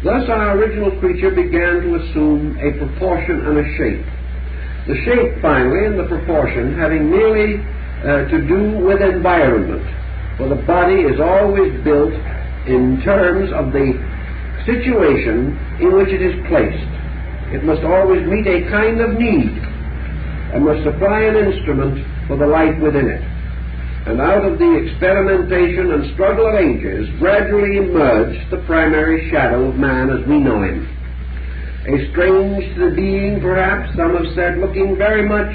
[SPEAKER 1] Thus our original creature began to assume a proportion and a shape. The shape, finally, and the proportion having merely to do with environment, for the body is always built in terms of the situation in which it is placed. It must always meet a kind of need, and must supply an instrument for the life within it. And out of the experimentation and struggle of ages gradually emerged the primary shadow of man as we know him. A strange being, perhaps, some have said, looking very much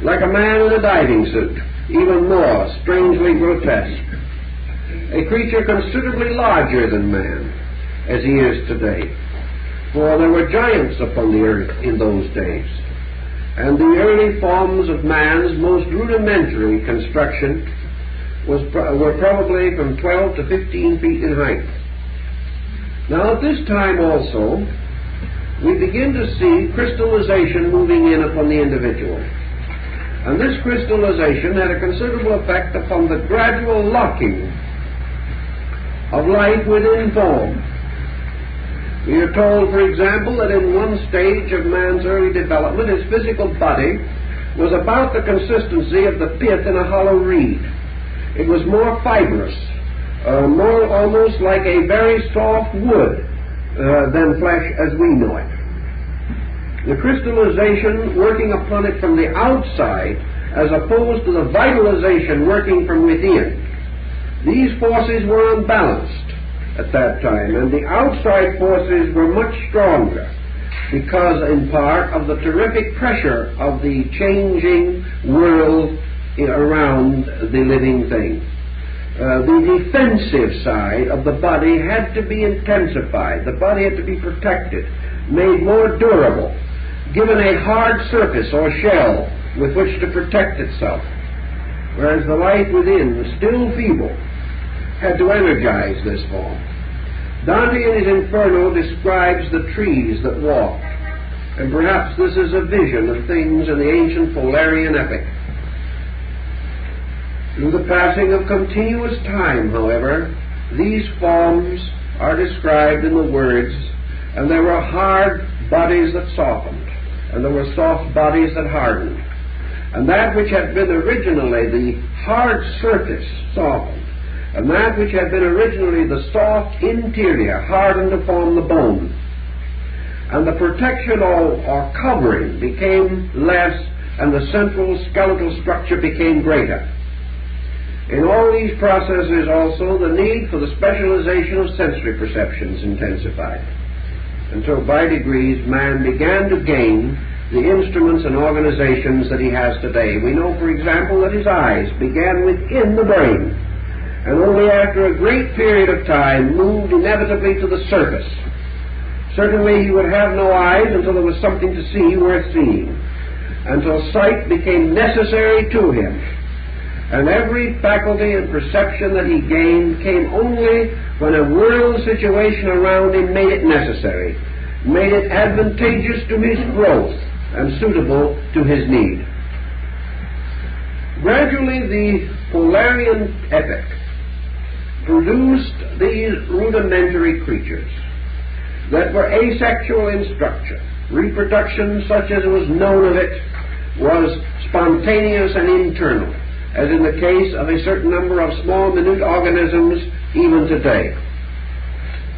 [SPEAKER 1] like a man in a diving suit, even more strangely grotesque. A creature considerably larger than man, as he is today. For there were giants upon the earth in those days, and the early forms of man's most rudimentary construction were probably from 12 to 15 feet in height. Now at this time also, we begin to see crystallization moving in upon the individual. And this crystallization had a considerable effect upon the gradual locking of life within form. We are told, for example, that in one stage of man's early development, his physical body was about the consistency of the pith in a hollow reed. It was more fibrous, more almost like a very soft wood than flesh as we know it. The crystallization working upon it from the outside as opposed to the vitalization working from within. These forces were unbalanced at that time, and the outside forces were much stronger because, in part, of the terrific pressure of the changing world around the living thing. The defensive side of the body had to be intensified. The body had to be protected, made more durable, given a hard surface or shell with which to protect itself, whereas the life within, still feeble, had to energize this form. Dante in his Inferno describes the trees that walked, and perhaps this is a vision of things in the ancient Polarian epic. Through the passing of continuous time, however, these forms are described in the words, and there were hard bodies that softened, and there were soft bodies that hardened. And that which had been originally the hard surface softened, and that which had been originally the soft interior hardened to form the bone. And the protection or covering became less, and the central skeletal structure became greater. In all these processes also, the need for the specialization of sensory perceptions intensified, until by degrees man began to gain the instruments and organizations that he has today. We know, for example, that his eyes began within the brain, and only after a great period of time moved inevitably to the surface. Certainly he would have no eyes until there was something to see worth seeing, until sight became necessary to him. And every faculty and perception that he gained came only when a world situation around him made it necessary, made it advantageous to his growth and suitable to his need. Gradually the Polarian epic produced these rudimentary creatures that were asexual in structure. Reproduction, such as was known of it, was spontaneous and internal, as in the case of a certain number of small, minute organisms even today.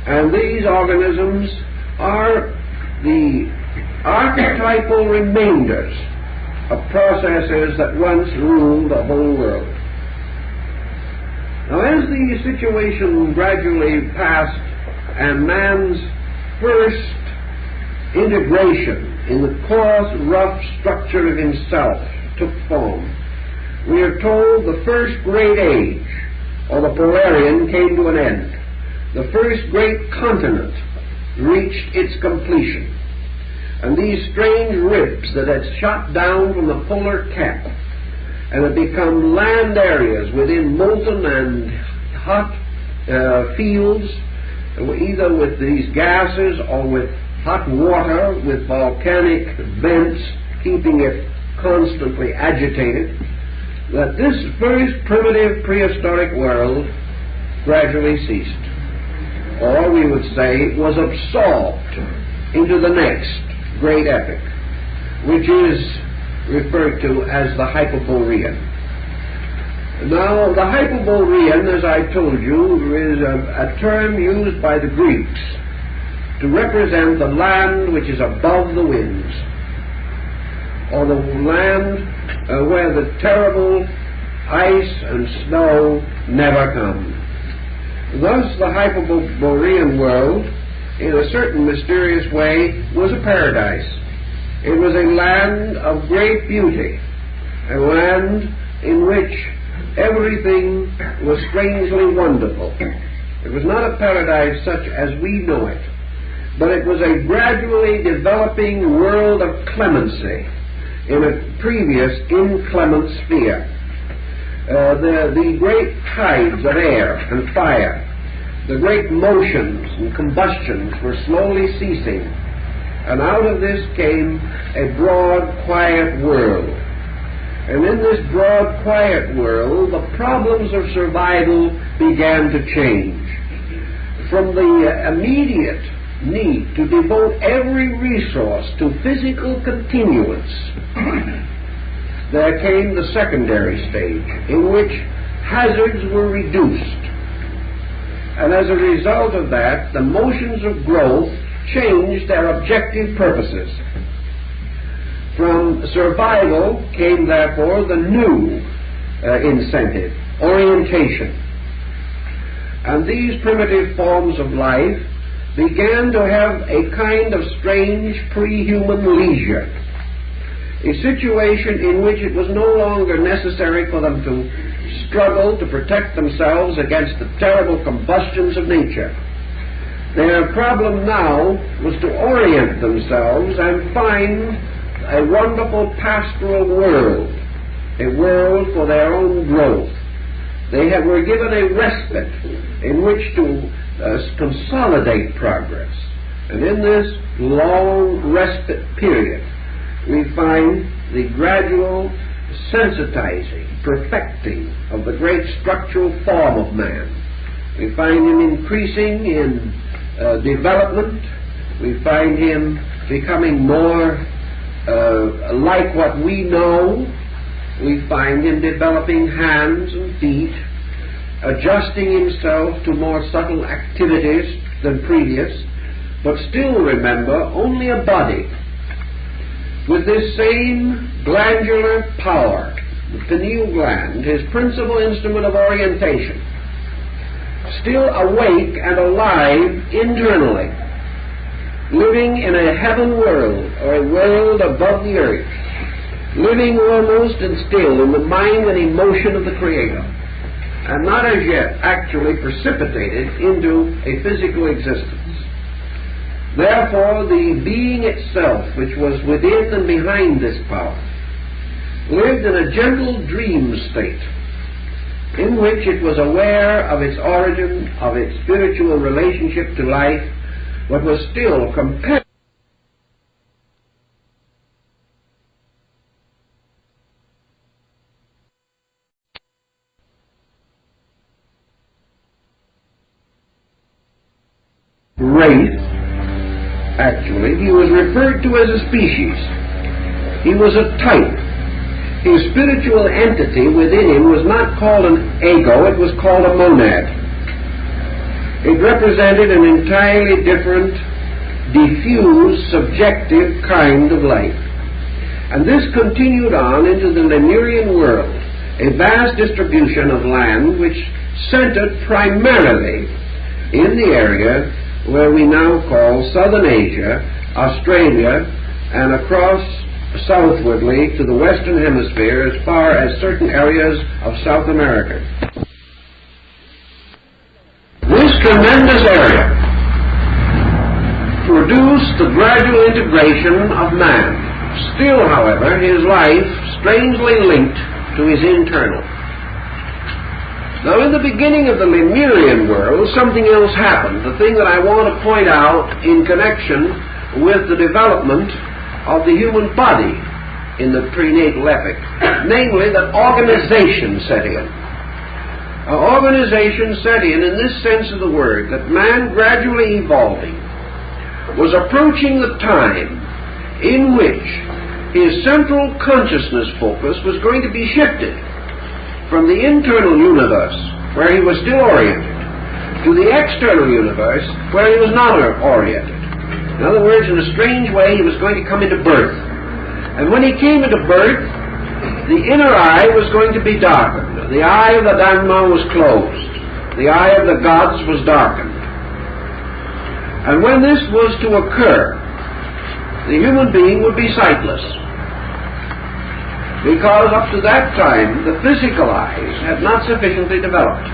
[SPEAKER 1] And these organisms are the archetypal remainders of processes that once ruled the whole world. Now, as the situation gradually passed and man's first integration in the coarse, rough structure of himself took form, we are told the first great age, or the Polarian, came to an end. The first great continent reached its completion. And these strange ribs that had shot down from the polar cap and had become land areas within molten and hot fields, either with these gases or with hot water, with volcanic vents keeping it constantly agitated, that this first primitive prehistoric world gradually ceased, or we would say was absorbed into the next great epoch, which is referred to as the Hyperborean. Now, the Hyperborean, as I told you, is a term used by the Greeks to represent the land which is above the winds, or the land where the terrible ice and snow never come. Thus, the Hyperborean world, in a certain mysterious way, was a paradise. It was a land of great beauty, a land in which everything was strangely wonderful. It was not a paradise such as we know it, but it was a gradually developing world of clemency in a previous inclement sphere. The great tides of air and fire, the great motions and combustions were slowly ceasing, and out of this came a broad, quiet world. And in this broad, quiet world, the problems of survival began to change. From the immediate need to devote every resource to physical continuance, there came the secondary stage, in which hazards were reduced. And as a result of that, the motions of growth changed their objective purposes. From survival came, therefore, the new incentive, orientation. And these primitive forms of life began to have a kind of strange pre-human leisure, a situation in which it was no longer necessary for them to struggle to protect themselves against the terrible combustions of nature. Their problem now was to orient themselves and find a wonderful pastoral world, a world for their own growth. They were given a respite in which to consolidate progress. And in this long respite period, we find the gradual sensitizing, perfecting of the great structural form of man. We find him increasing in development. We find him becoming more like what we know. We find him developing hands and feet, adjusting himself to more subtle activities than previous, but still, remember, only a body. With this same glandular power, the pineal gland, his principal instrument of orientation, still awake and alive internally, living in a heaven world, or a world above the earth, living almost and still in the mind and emotion of the Creator, and not as yet actually precipitated into a physical existence. Therefore, the being itself, which was within and behind this power, lived in a gentle dream state, in which it was aware of its origin, of its spiritual relationship to life, but was still compelled race. Actually, he was referred to as a species. He was a type. His spiritual entity within him was not called an ego, it was called a monad. It represented an entirely different, diffuse, subjective kind of life. And this continued on into the Lemurian world, a vast distribution of land which centered primarily in the area where we now call Southern Asia, Australia, and across southwardly to the Western Hemisphere as far as certain areas of South America. This tremendous area produced the gradual integration of man. Still, however, his life strangely linked to his internal. Now, in the beginning of the Lemurian world, something else happened. The thing that I want to point out in connection with the development of the human body in the prenatal epoch, namely that organization set in. Organization set in this sense of the word, that man gradually evolving was approaching the time in which his central consciousness focus was going to be shifted from the internal universe, where he was still oriented, to the external universe, where he was not oriented. In other words, in a strange way, he was going to come into birth. And when he came into birth, the inner eye was going to be darkened. The eye of the Dhamma was closed. The eye of the gods was darkened. And when this was to occur, the human being would be sightless. Because up to that time, the physical eyes had not sufficiently developed.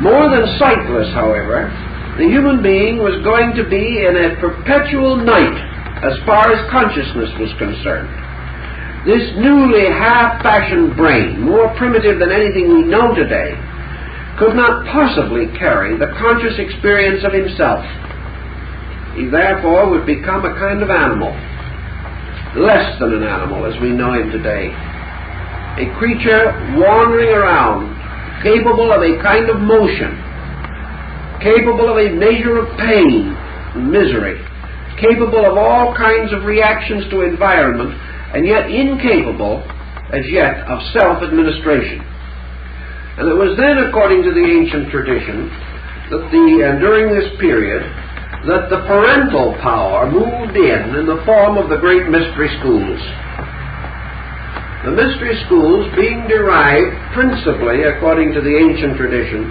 [SPEAKER 1] More than sightless, however, the human being was going to be in a perpetual night as far as consciousness was concerned. This newly half-fashioned brain, more primitive than anything we know today, could not possibly carry the conscious experience of himself. He therefore would become a kind of animal, less than an animal as we know him today, a creature wandering around, capable of a kind of motion, capable of a measure of pain and misery, capable of all kinds of reactions to environment, and yet incapable as yet of self-administration. And it was then, according to the ancient tradition, that during this period, that the parental power moved in the form of the great mystery schools. The mystery schools being derived principally, according to the ancient tradition,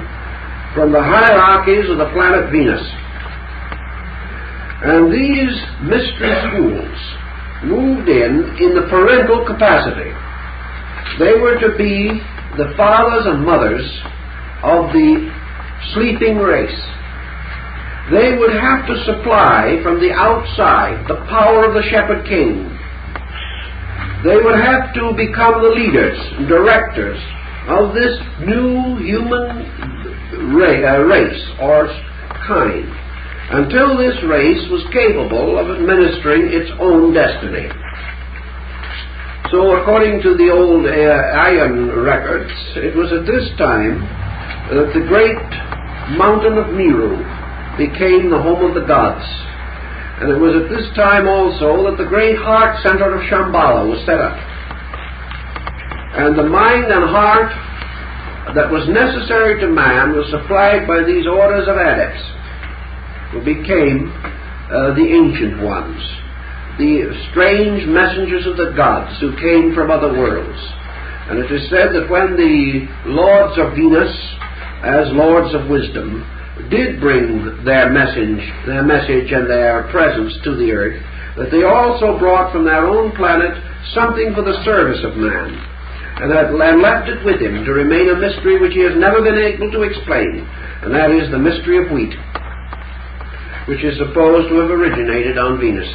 [SPEAKER 1] from the hierarchies of the planet Venus. And these mystery schools moved in the parental capacity. They were to be the fathers and mothers of the sleeping race. They would have to supply from the outside the power of the shepherd king. They would have to become the leaders and directors of this new human race or kind, until this race was capable of administering its own destiny. So according to the old Ayan records, it was at this time that the great mountain of Meru became the home of the gods. And it was at this time also that the great heart center of Shambhala was set up. And the mind and heart that was necessary to man was supplied by these orders of adepts, who became the ancient ones, the strange messengers of the gods who came from other worlds. And it is said that when the lords of Venus, as lords of wisdom, did bring their message and their presence to the earth, that they also brought from their own planet something for the service of man, and left it with him to remain a mystery which he has never been able to explain, and that is the mystery of wheat, which is supposed to have originated on Venus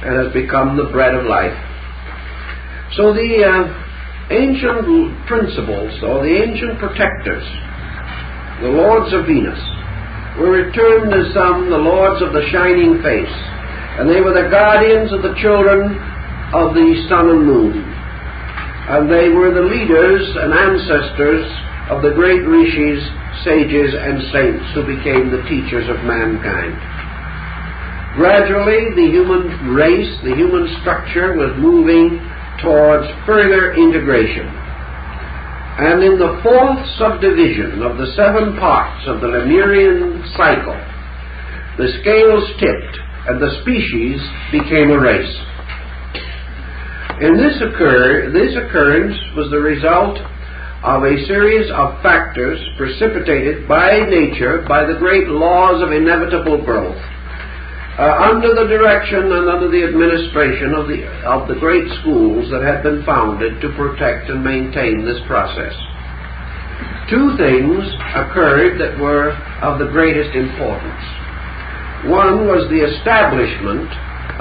[SPEAKER 1] and has become the bread of life. So the ancient principles, or the ancient protectors, the lords of Venus, were termed as some the lords of the shining face, and they were the guardians of the children of the sun and moon, and they were the leaders and ancestors of the great rishis, sages, and saints who became the teachers of mankind. Gradually, the human race, the human structure, was moving towards further integration. And in the fourth subdivision of the 7 parts of the Lemurian cycle, the scales tipped and the species became a race. And this occurrence was the result of a series of factors precipitated by nature, by the great laws of inevitable growth, under the direction and under the administration of the great schools that had been founded to protect and maintain this process. 2 things occurred that were of the greatest importance. One was the establishment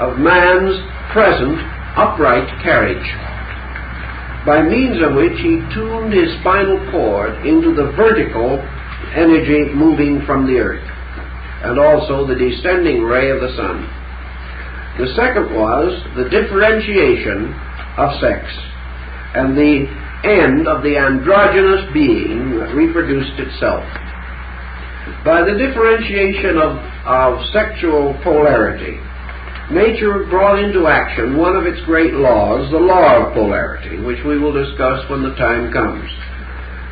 [SPEAKER 1] of man's present upright carriage, by means of which he tuned his spinal cord into the vertical energy moving from the earth, and also the descending ray of the sun. The second was the differentiation of sex and the end of the androgynous being that reproduced itself. By the differentiation of sexual polarity, nature brought into action one of its great laws, the law of polarity, which we will discuss when the time comes.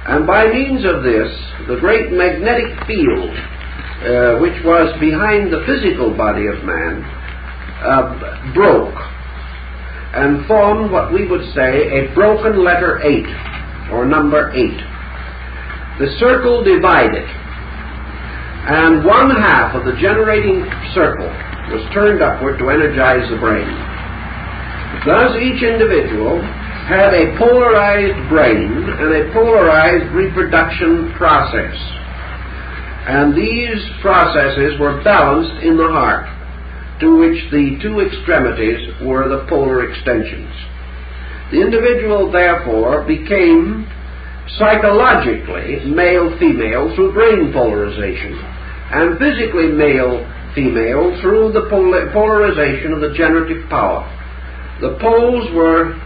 [SPEAKER 1] And by means of this, the great magnetic field, which was behind the physical body of man, broke and formed what we would say a broken letter 8, or number 8. The circle divided, and one half of the generating circle was turned upward to energize the brain. Thus each individual had a polarized brain and a polarized reproduction process. And these processes were balanced in the heart, to which the two extremities were the polar extensions. The individual, therefore, became psychologically male-female through brain polarization, and physically male-female through the polarization of the generative power. The poles were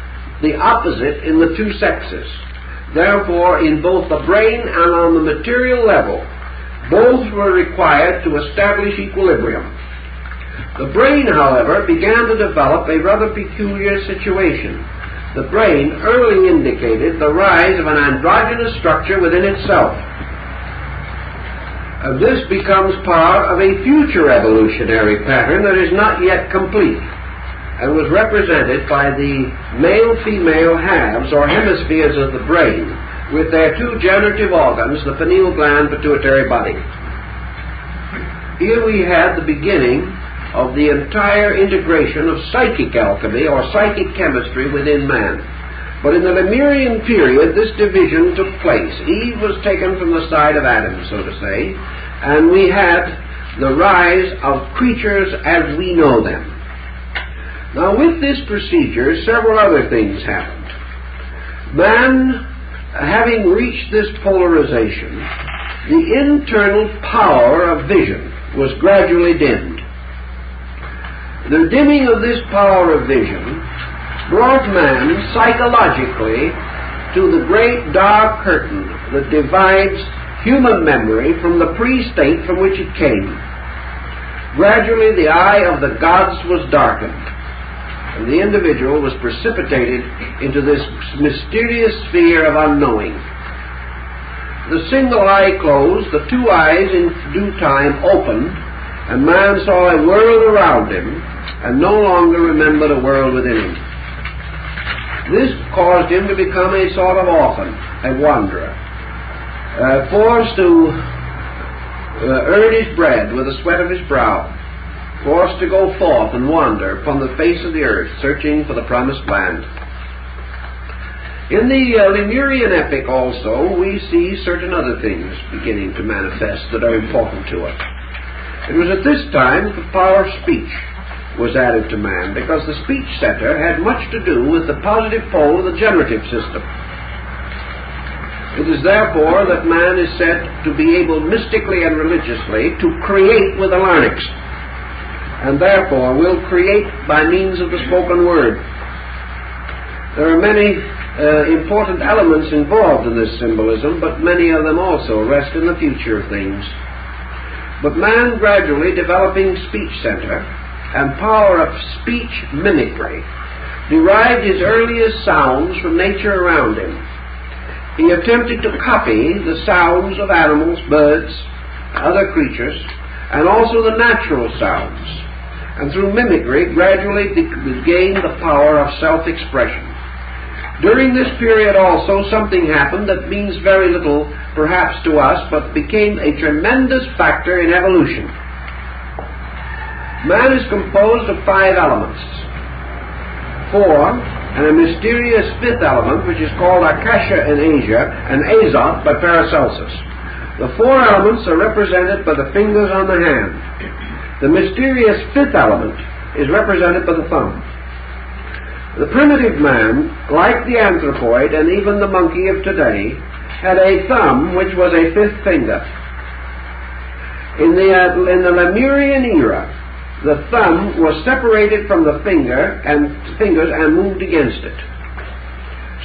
[SPEAKER 1] the opposite in the two sexes. Therefore, in both the brain and on the material level, both were required to establish equilibrium. The brain, however, began to develop a rather peculiar situation. The brain early indicated the rise of an androgynous structure within itself. And this becomes part of a future evolutionary pattern that is not yet complete, and was represented by the male-female halves or hemispheres of the brain with their two generative organs, the pineal gland, pituitary body. Here we had the beginning of the entire integration of psychic alchemy or psychic chemistry within man. But in the Lemurian period, this division took place. Eve was taken from the side of Adam, so to say, and we had the rise of creatures as we know them. Now, with this procedure, several other things happened. Man, having reached this polarization, the internal power of vision was gradually dimmed. The dimming of this power of vision brought man psychologically to the great dark curtain that divides human memory from the pre-state from which it came. Gradually the eye of the gods was darkened, and the individual was precipitated into this mysterious sphere of unknowing. The single eye closed, the two eyes in due time opened, and man saw a world around him and no longer remembered a world within him. This caused him to become a sort of orphan, a wanderer, forced to earn his bread with the sweat of his brow, forced to go forth and wander upon the face of the earth, searching for the promised land. In the Lemurian epic also, we see certain other things beginning to manifest that are important to us. It was at this time that the power of speech was added to man, because the speech center had much to do with the positive pole of the generative system. It is therefore that man is said to be able mystically and religiously to create with the larynx, and therefore will create by means of the spoken word. There are many important elements involved in this symbolism, but many of them also rest in the future of things. But man, gradually developing speech center and power of speech mimicry, derived his earliest sounds from nature around him. He attempted to copy the sounds of animals, birds, other creatures, and also the natural sounds, and through mimicry gradually gained the power of self-expression. During this period also something happened that means very little perhaps to us, but became a tremendous factor in evolution. Man is composed of 5 elements. 4, and a mysterious 5th element, which is called Akasha in Asia, and Azoth by Paracelsus. The 4 elements are represented by the fingers on the hand. The mysterious 5th element is represented by the thumb. The primitive man, like the anthropoid and even the monkey of today, had a thumb which was a 5th finger. In the Lemurian era, the thumb was separated from the fingers and moved against it.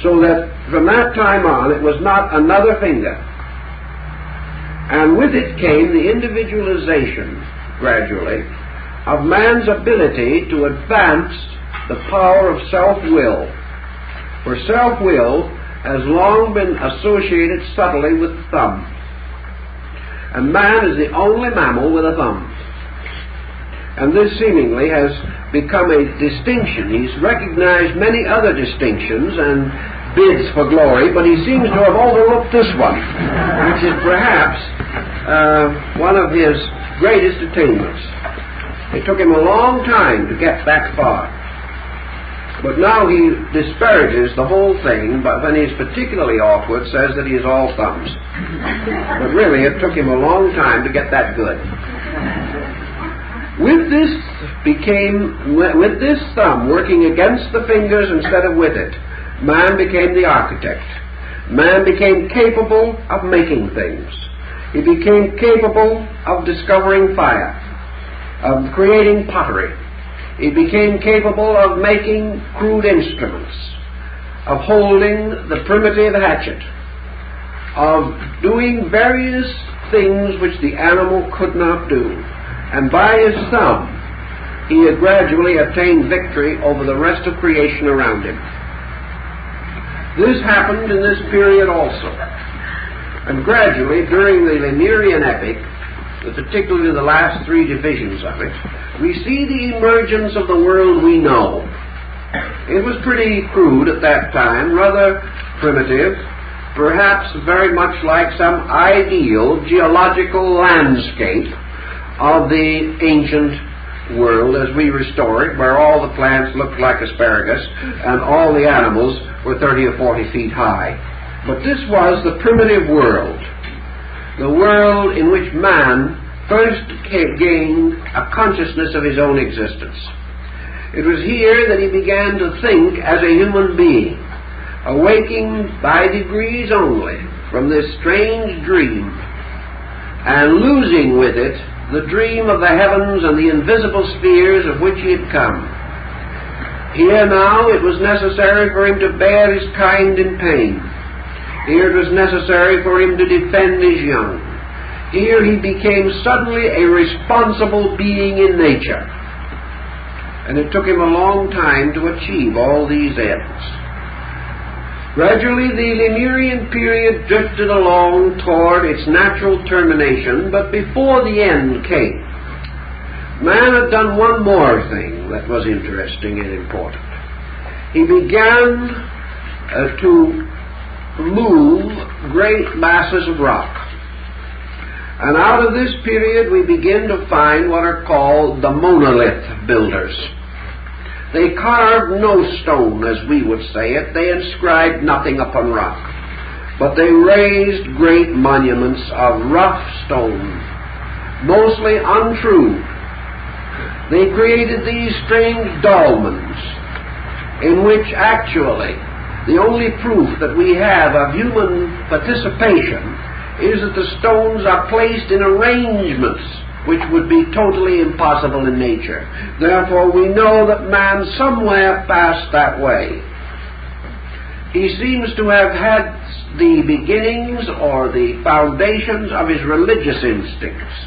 [SPEAKER 1] So that from that time on it was not another finger. And with it came the individualization, gradually, of man's ability to advance the power of self-will. For self-will has long been associated subtly with the thumb. And man is the only mammal with a thumb. And this seemingly has become a distinction. He's recognized many other distinctions and bids for glory, but he seems to have overlooked this one, which is perhaps one of his greatest attainments. It took him a long time to get that far. But now he disparages the whole thing, but when he's particularly awkward, says that he is all thumbs. But really, it took him a long time to get that good. With this thumb working against the fingers instead of with it, man became the architect. Man became capable of making things. He became capable of discovering fire, of creating pottery. He became capable of making crude instruments, of holding the primitive hatchet, of doing various things which the animal could not do. And by his thumb, he had gradually attained victory over the rest of creation around him. This happened in this period also. And gradually, during the Lemurian epic, particularly the last three divisions of it, we see the emergence of the world we know. It was pretty crude at that time, rather primitive, perhaps very much like some ideal geological landscape of the ancient world as we restore it, where all the plants looked like asparagus and all the animals were 30 or 40 feet high. But this was the primitive world, the world in which man first gained a consciousness of his own existence. It was here that he began to think as a human being, awaking by degrees only from this strange dream, and losing with it the dream of the heavens and the invisible spheres of which he had come. Here now it was necessary for him to bear his kind in pain. Here it was necessary for him to defend his young. Here he became suddenly a responsible being in nature. And it took him a long time to achieve all these ends. Gradually the Lemurian period drifted along toward its natural termination, but before the end came, man had done one more thing that was interesting and important. He began to move great masses of rock. And out of this period we begin to find what are called the monolith builders. They carved no stone, as we would say it. They inscribed nothing upon rock. But they raised great monuments of rough stone, mostly untrue. They created these strange dolmens, in which actually the only proof that we have of human participation is that the stones are placed in arrangements which would be totally impossible in nature. Therefore, we know that man somewhere passed that way. He seems to have had the beginnings or the foundations of his religious instincts.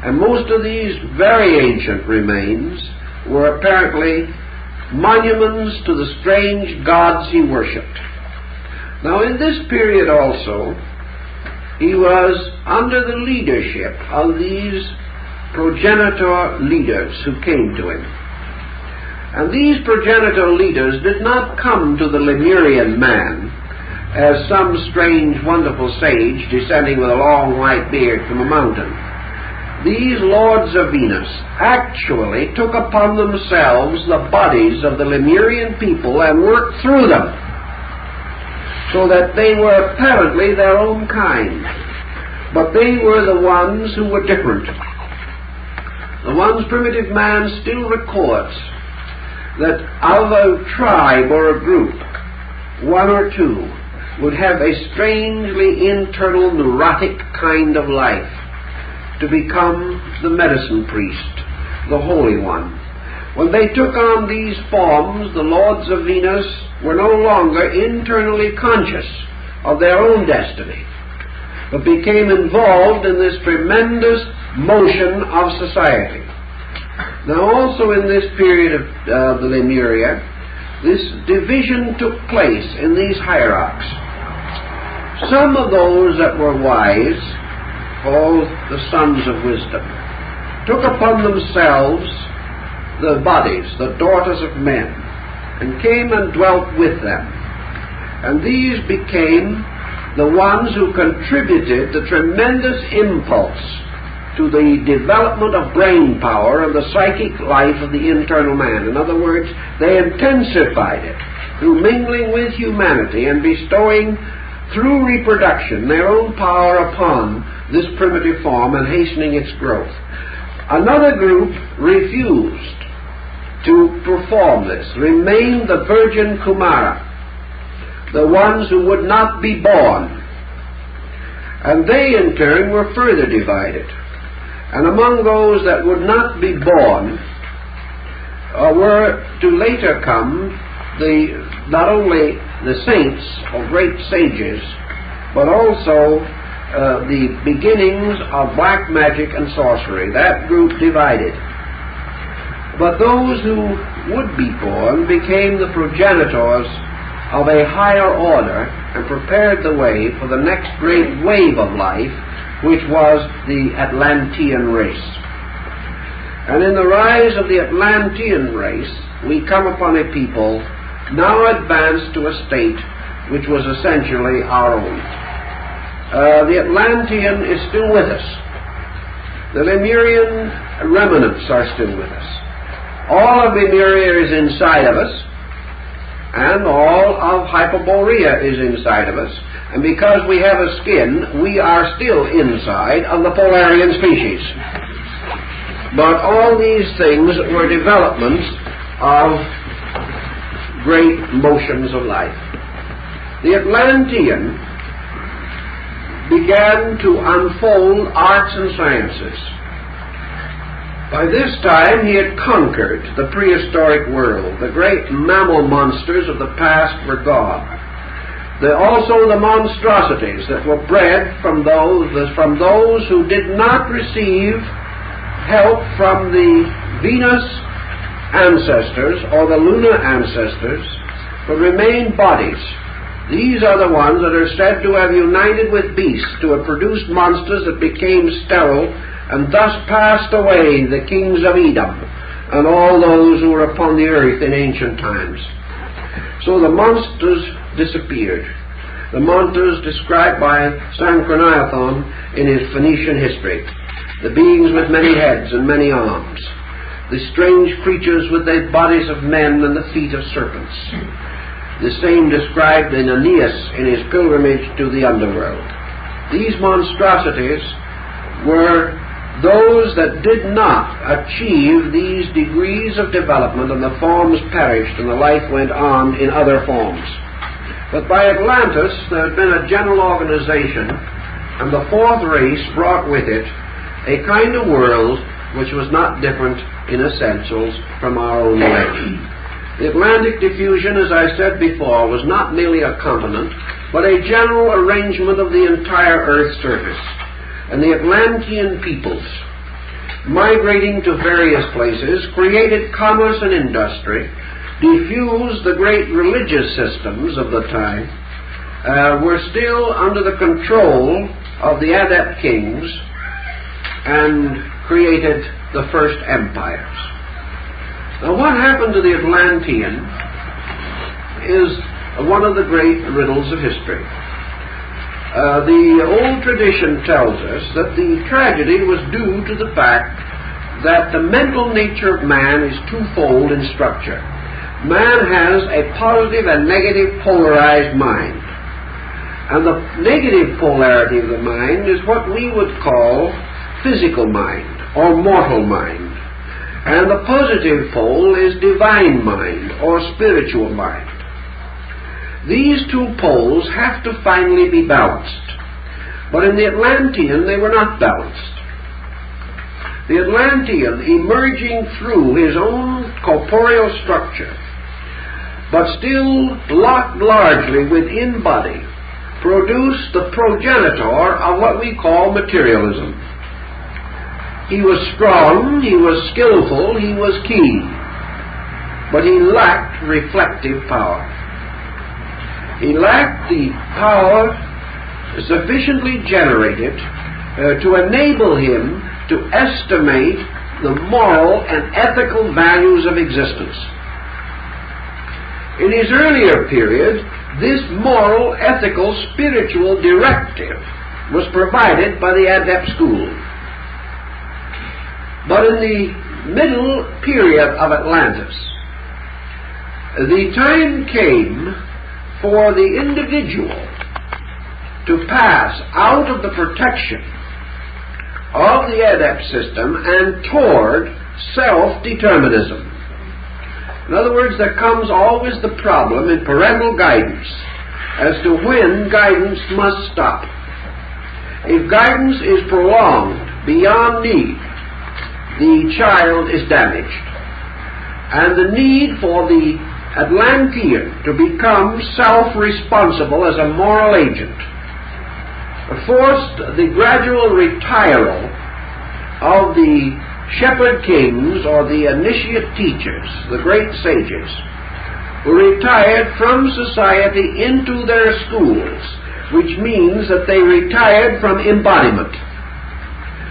[SPEAKER 1] And most of these very ancient remains were apparently monuments to the strange gods he worshipped. Now, in this period also, he was under the leadership of these progenitor leaders who came to him. And these progenitor leaders did not come to the Lemurian man as some strange, wonderful sage descending with a long white beard from a mountain. These lords of Venus actually took upon themselves the bodies of the Lemurian people and worked through them, so that they were apparently their own kind. But they were the ones who were different. The ones primitive man still records, that of a tribe or a group, one or two would have a strangely internal neurotic kind of life, to become the medicine priest, the Holy One. When they took on these forms, the lords of Venus were no longer internally conscious of their own destiny, but became involved in this tremendous motion of society. Now also in this period of the Lemuria, this division took place in these hierarchs. Some of those that were wise, called the sons of wisdom, took upon themselves the bodies, the daughters of men, and came and dwelt with them. And these became the ones who contributed the tremendous impulse to the development of brain power and the psychic life of the internal man. In other words, they intensified it through mingling with humanity and bestowing through reproduction their own power upon this primitive form and hastening its growth. Another group refused to perform this, remained the virgin Kumara, the ones who would not be born. And they in turn were further divided. And among those that would not be born were to later come not only the saints or great sages, but also the beginnings of black magic and sorcery. That group divided. But those who would be born became the progenitors of a higher order and prepared the way for the next great wave of life, which was the Atlantean race. And in the rise of the Atlantean race, we come upon a people now advanced to a state which was essentially our own. The Atlantean is still with us. The Lemurian remnants are still with us. All of Lemuria is inside of us, and all of Hyperborea is inside of us. And because we have a skin, we are still inside of the Polarian species. But all these things were developments of great motions of life. The Atlantean began to unfold arts and sciences. By this time he had conquered the prehistoric world. The great mammal monsters of the past were gone. Also the monstrosities that were bred from those who did not receive help from the Venus ancestors or the lunar ancestors, but remained bodies. These are the ones that are said to have united with beasts, to have produced monsters that became sterile, and thus passed away the kings of Edom and all those who were upon the earth in ancient times. So the monsters disappeared. The monsters described by Sanchoniathon in his Phoenician history. The beings with many heads and many arms. The strange creatures with the bodies of men and the feet of serpents. The same described in Aeneas in his pilgrimage to the underworld. These monstrosities were those that did not achieve these degrees of development, and the forms perished and the life went on in other forms. But by Atlantis there had been a general organization, and the fourth race brought with it a kind of world which was not different in essentials from our own way. The Atlantic diffusion, as I said before, was not merely a continent, but a general arrangement of the entire Earth's surface. And the Atlantean peoples, migrating to various places, created commerce and industry, diffused the great religious systems of the time, were still under the control of the adept kings, and created the first empires. Now what happened to the Atlantean is one of the great riddles of history. The old tradition tells us that the tragedy was due to the fact that the mental nature of man is twofold in structure. Man has a positive and negative polarized mind. And the negative polarity of the mind is what we would call physical mind or mortal mind. And the positive pole is divine mind or spiritual mind. These two poles have to finally be balanced. But in the Atlantean, they were not balanced. The Atlantean, emerging through his own corporeal structure, but still locked largely within body, produced the progenitor of what we call materialism. He was strong, he was skillful, he was keen, but he lacked reflective power. He lacked the power sufficiently generated to enable him to estimate the moral and ethical values of existence. In his earlier period, this moral, ethical, spiritual directive was provided by the adept school. But in the middle period of Atlantis, the time came for the individual to pass out of the protection of the adept system and toward self-determinism. In other words, there comes always the problem in parental guidance as to when guidance must stop. If guidance is prolonged beyond need, the child is damaged. And the need for the Atlantean to become self-responsible as a moral agent forced the gradual retiral of the shepherd kings or the initiate teachers, the great sages, who retired from society into their schools, which means that they retired from embodiment.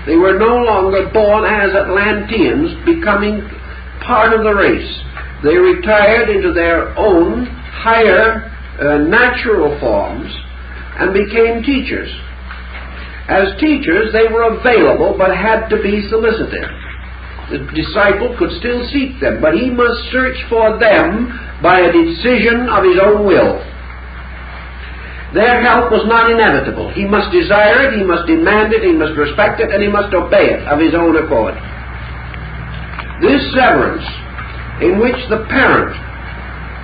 [SPEAKER 1] They were no longer born as Atlanteans, becoming part of the race. They retired into their own higher natural forms and became teachers. As teachers, they were available but had to be solicited. The disciple could still seek them, but he must search for them by a decision of his own will. Their help was not inevitable. He must desire it, he must demand it, he must respect it, and he must obey it of his own accord. This severance, in which the parent,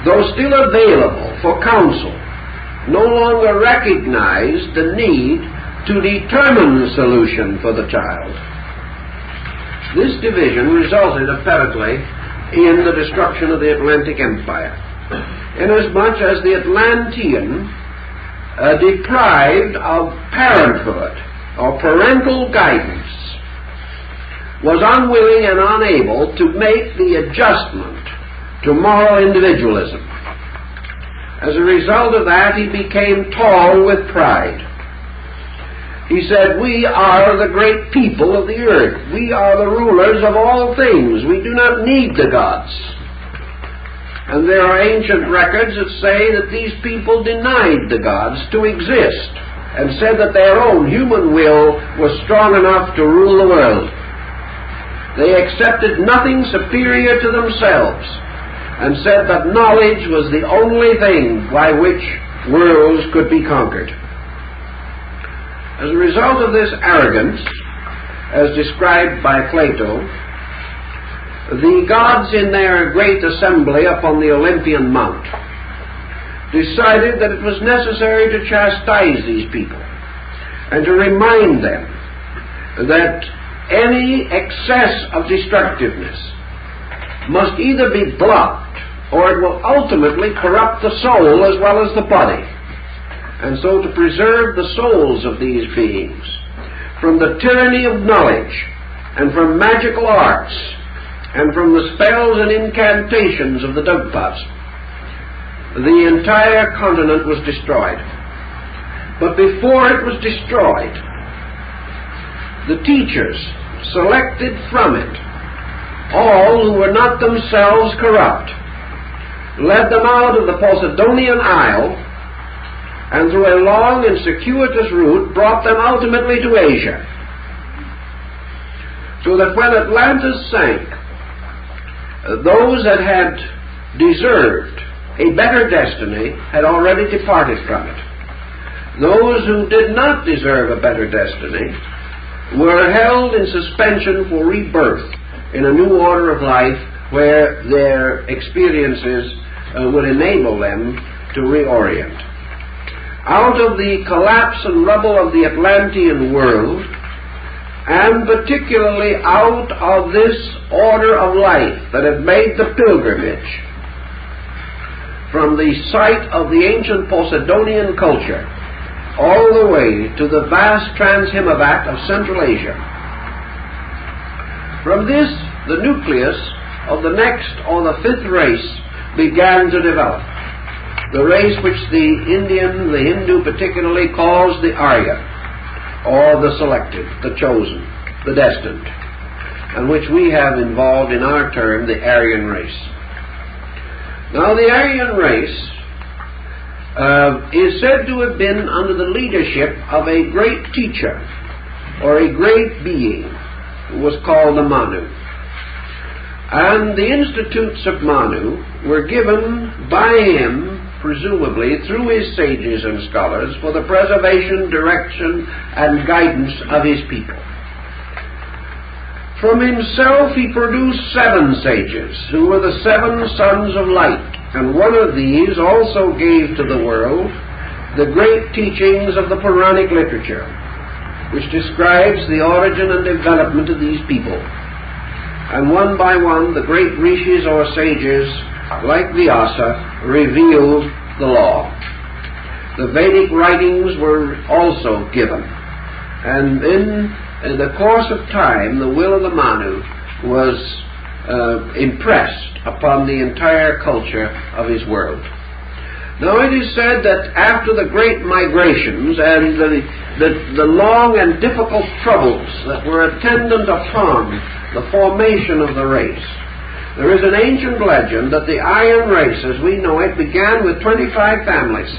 [SPEAKER 1] though still available for counsel, no longer recognized the need to determine the solution for the child. This division resulted apparently in the destruction of the Atlantic Empire, inasmuch as the Atlantean, deprived of parenthood or parental guidance, was unwilling and unable to make the adjustment to moral individualism. As a result of that, he became tall with pride. He said, "We are the great people of the earth. We are the rulers of all things. We do not need the gods." And there are ancient records that say that these people denied the gods to exist and said that their own human will was strong enough to rule the world. They accepted nothing superior to themselves and said that knowledge was the only thing by which worlds could be conquered. As a result of this arrogance, as described by Plato, the gods in their great assembly upon the Olympian Mount decided that it was necessary to chastise these people and to remind them that any excess of destructiveness must either be blocked or it will ultimately corrupt the soul as well as the body. And so to preserve the souls of these beings from the tyranny of knowledge and from magical arts and from the spells and incantations of the dugpots, the entire continent was destroyed. But before it was destroyed, the teachers selected from it all who were not themselves corrupt, led them out of the Posidonian Isle, and through a long and circuitous route brought them ultimately to Asia. So that when Atlantis sank, those that had deserved a better destiny had already departed from it. Those who did not deserve a better destiny were held in suspension for rebirth in a new order of life where their experiences would enable them to reorient. Out of the collapse and rubble of the Atlantean world and particularly out of this order of life that had made the pilgrimage from the site of the ancient Posidonian culture all the way to the vast Trans-Himavad of Central Asia. From this, the nucleus of the next or the fifth race began to develop. The race which the Indian, the Hindu particularly, calls the Arya, or the selected, the chosen, the destined, and which we have involved in our term the Aryan race. Now, the Aryan race is said to have been under the leadership of a great teacher, or a great being, who was called the Manu. And the institutes of Manu were given by him, presumably through his sages and scholars, for the preservation, direction, and guidance of his people. From himself he produced 7 sages, who were the 7 sons of light, and one of these also gave to the world the great teachings of the Puranic literature, which describes the origin and development of these people. And one by one, the great rishis or sages, like Vyasa, revealed the law. The Vedic writings were also given, and in the course of time, the will of the Manu was impressed upon the entire culture of his world. Now, it is said that after the great migrations and the long and difficult troubles that were attendant upon the formation of the race, there is an ancient legend that the Aryan race, as we know it, began with 25 families,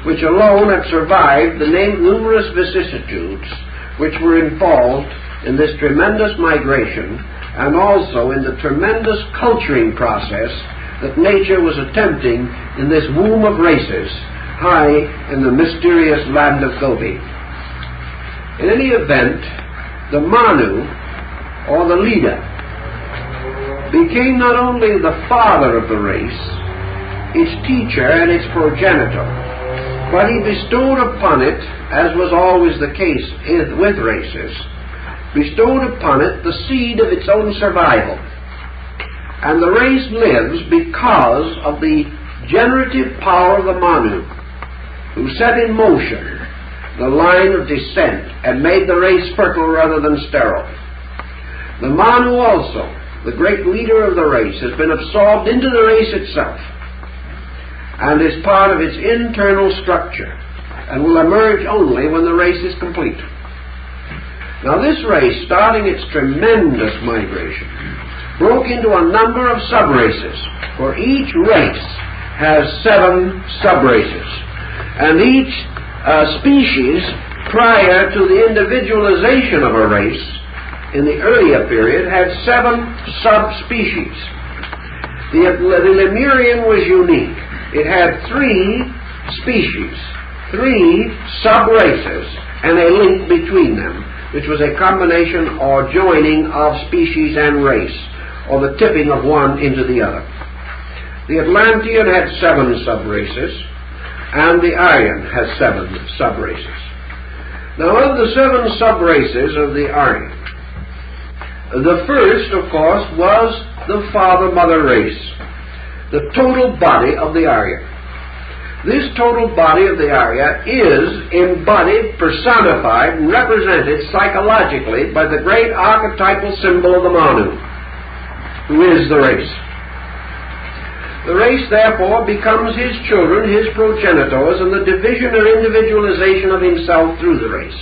[SPEAKER 1] which alone had survived the numerous vicissitudes which were involved in this tremendous migration, and also in the tremendous culturing process that nature was attempting in this womb of races high in the mysterious land of Gobi. In any event, the Manu, or the leader, became not only the father of the race, its teacher and its progenitor, but he bestowed upon it, as was always the case with races, bestowed upon it the seed of its own survival. And the race lives because of the generative power of the Manu, who set in motion the line of descent and made the race fertile rather than sterile. The Manu also, the great leader of the race, has been absorbed into the race itself and is part of its internal structure and will emerge only when the race is complete. Now, this race, starting its tremendous migration, broke into a number of sub-races, for each race has 7 sub-races, and each species, prior to the individualization of a race in the earlier period, had 7 subspecies. The Lemurian was unique. It had 3 species, 3 sub-races, and a link between them, which was a combination or joining of species and race, or the tipping of one into the other. The Atlantean had 7 sub-races, and the Aryan has 7 sub-races. Now, of the 7 sub-races of the Aryan, the first, of course, was the father-mother race, the total body of the Arya. This total body of the Arya is embodied, personified, and represented psychologically by the great archetypal symbol of the Manu, who is the race. The race, therefore, becomes his children, his progenitors, and the division or individualization of himself through the race.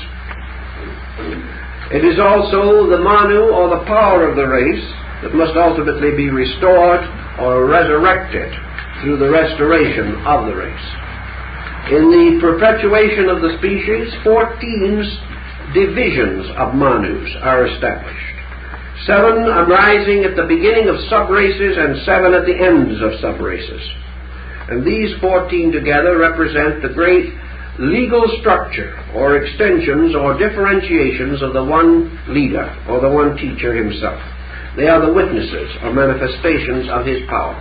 [SPEAKER 1] It is also the Manu, or the power of the race, that must ultimately be restored or resurrected through the restoration of the race. In the perpetuation of the species, 14 divisions of Manus are established. 7 arising at the beginning of sub-races and 7 at the ends of sub-races. And these 14 together represent the great legal structure or extensions or differentiations of the one leader or the one teacher himself. They are the witnesses or manifestations of his power.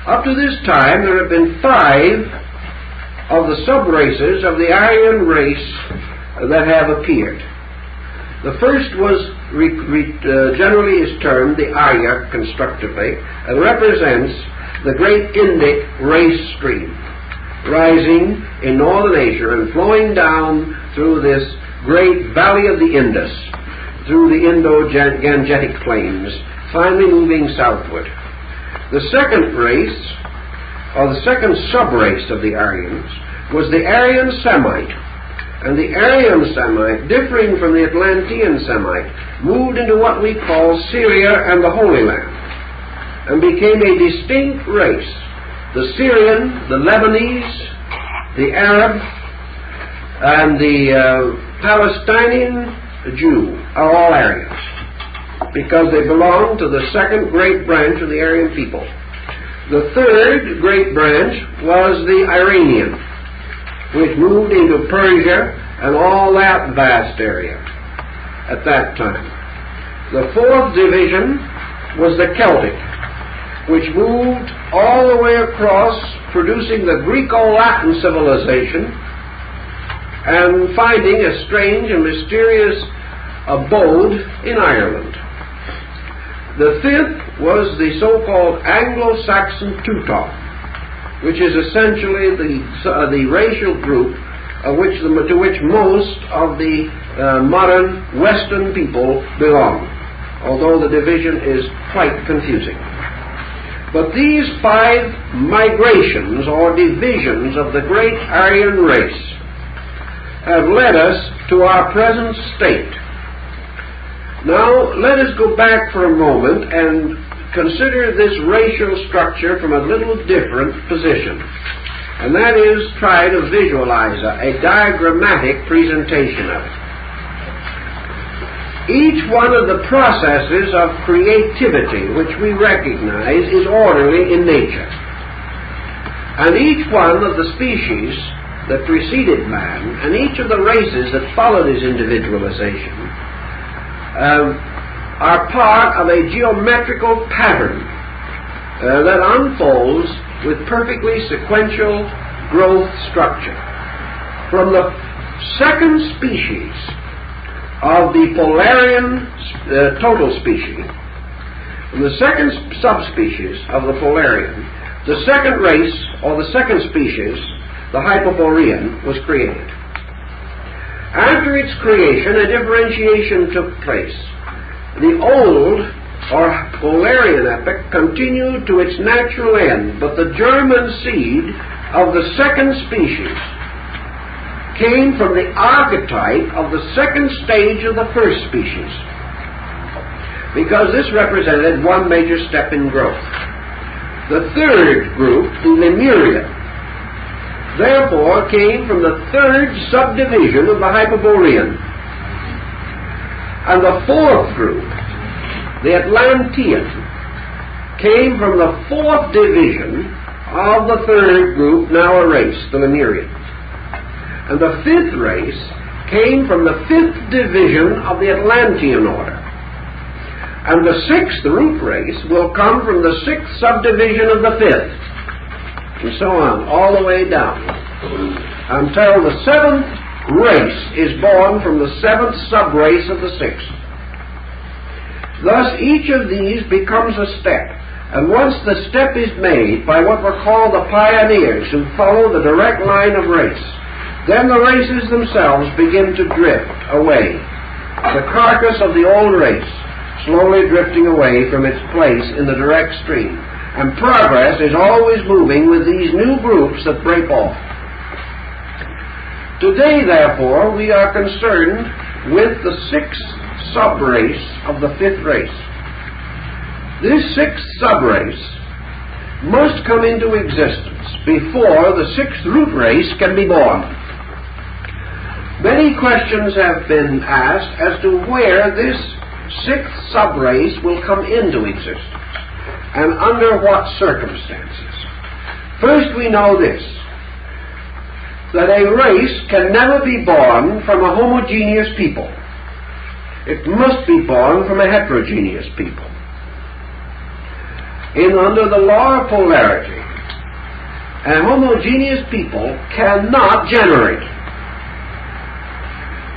[SPEAKER 1] Up to this time, there have been 5 of the sub-races of the Aryan race that have appeared. The first was generally is termed the Arya constructively, and represents the great Indic race stream, rising in northern Asia and flowing down through this great valley of the Indus, through the Indo-Gangetic plains, finally moving southward. The second race, or the second sub-race of the Aryans, was the Aryan Semite. And the Aryan Semite, differing from the Atlantean Semite, moved into what we call Syria and the Holy Land, and became a distinct race. The Syrian, the Lebanese, the Arab, and the Palestinian Jew are all Aryans, because they belong to the second great branch of the Aryan people. The third great branch was the Iranian, which moved into Persia and all that vast area at that time. The fourth division was the Celtic, which moved all the way across, producing the Greco-Latin civilization and finding a strange and mysterious abode in Ireland. The fifth was the so-called Anglo-Saxon Teuton, which is essentially the racial group to which most of the modern Western people belong, although the division is quite confusing. But these 5 migrations or divisions of the great Aryan race have led us to our present state. Now, let us go back for a moment and consider this racial structure from a little different position. And that is, try to visualize a diagrammatic presentation of it. Each one of the processes of creativity which we recognize is orderly in nature. And each one of the species that preceded man, and each of the races that followed his individualization, are part of a geometrical pattern that unfolds with perfectly sequential growth structure. From the second species of the Polarian total species, from the second subspecies of the Polarian, the second race, or the second species, the Hyperborean, was created. After its creation, a differentiation took place. The old, or Polarian epoch, continued to its natural end, but the German seed of the second species came from the archetype of the second stage of the first species, because this represented one major step in growth. The third group, the Lemurian, therefore came from the third subdivision of the Hyperborean. And the fourth group, the Atlantean, came from the fourth division of the third group, now a race, the Lemurian. And the fifth race came from the fifth division of the Atlantean order. And the sixth root race will come from the sixth subdivision of the fifth, and so on, all the way down, until the seventh race is born from the seventh subrace of the sixth. Thus, each of these becomes a step, and once the step is made by what were called the pioneers who follow the direct line of race, then the races themselves begin to drift away, the carcass of the old race slowly drifting away from its place in the direct stream, and progress is always moving with these new groups that break off. Today, therefore, we are concerned with the sixth subrace of the fifth race. This sixth subrace must come into existence before the sixth root race can be born. Many questions have been asked as to where this sixth subrace will come into existence, and under what circumstances. First, we know this, that a race can never be born from a homogeneous people. It must be born from a heterogeneous people. Under the law of polarity, a homogeneous people cannot generate.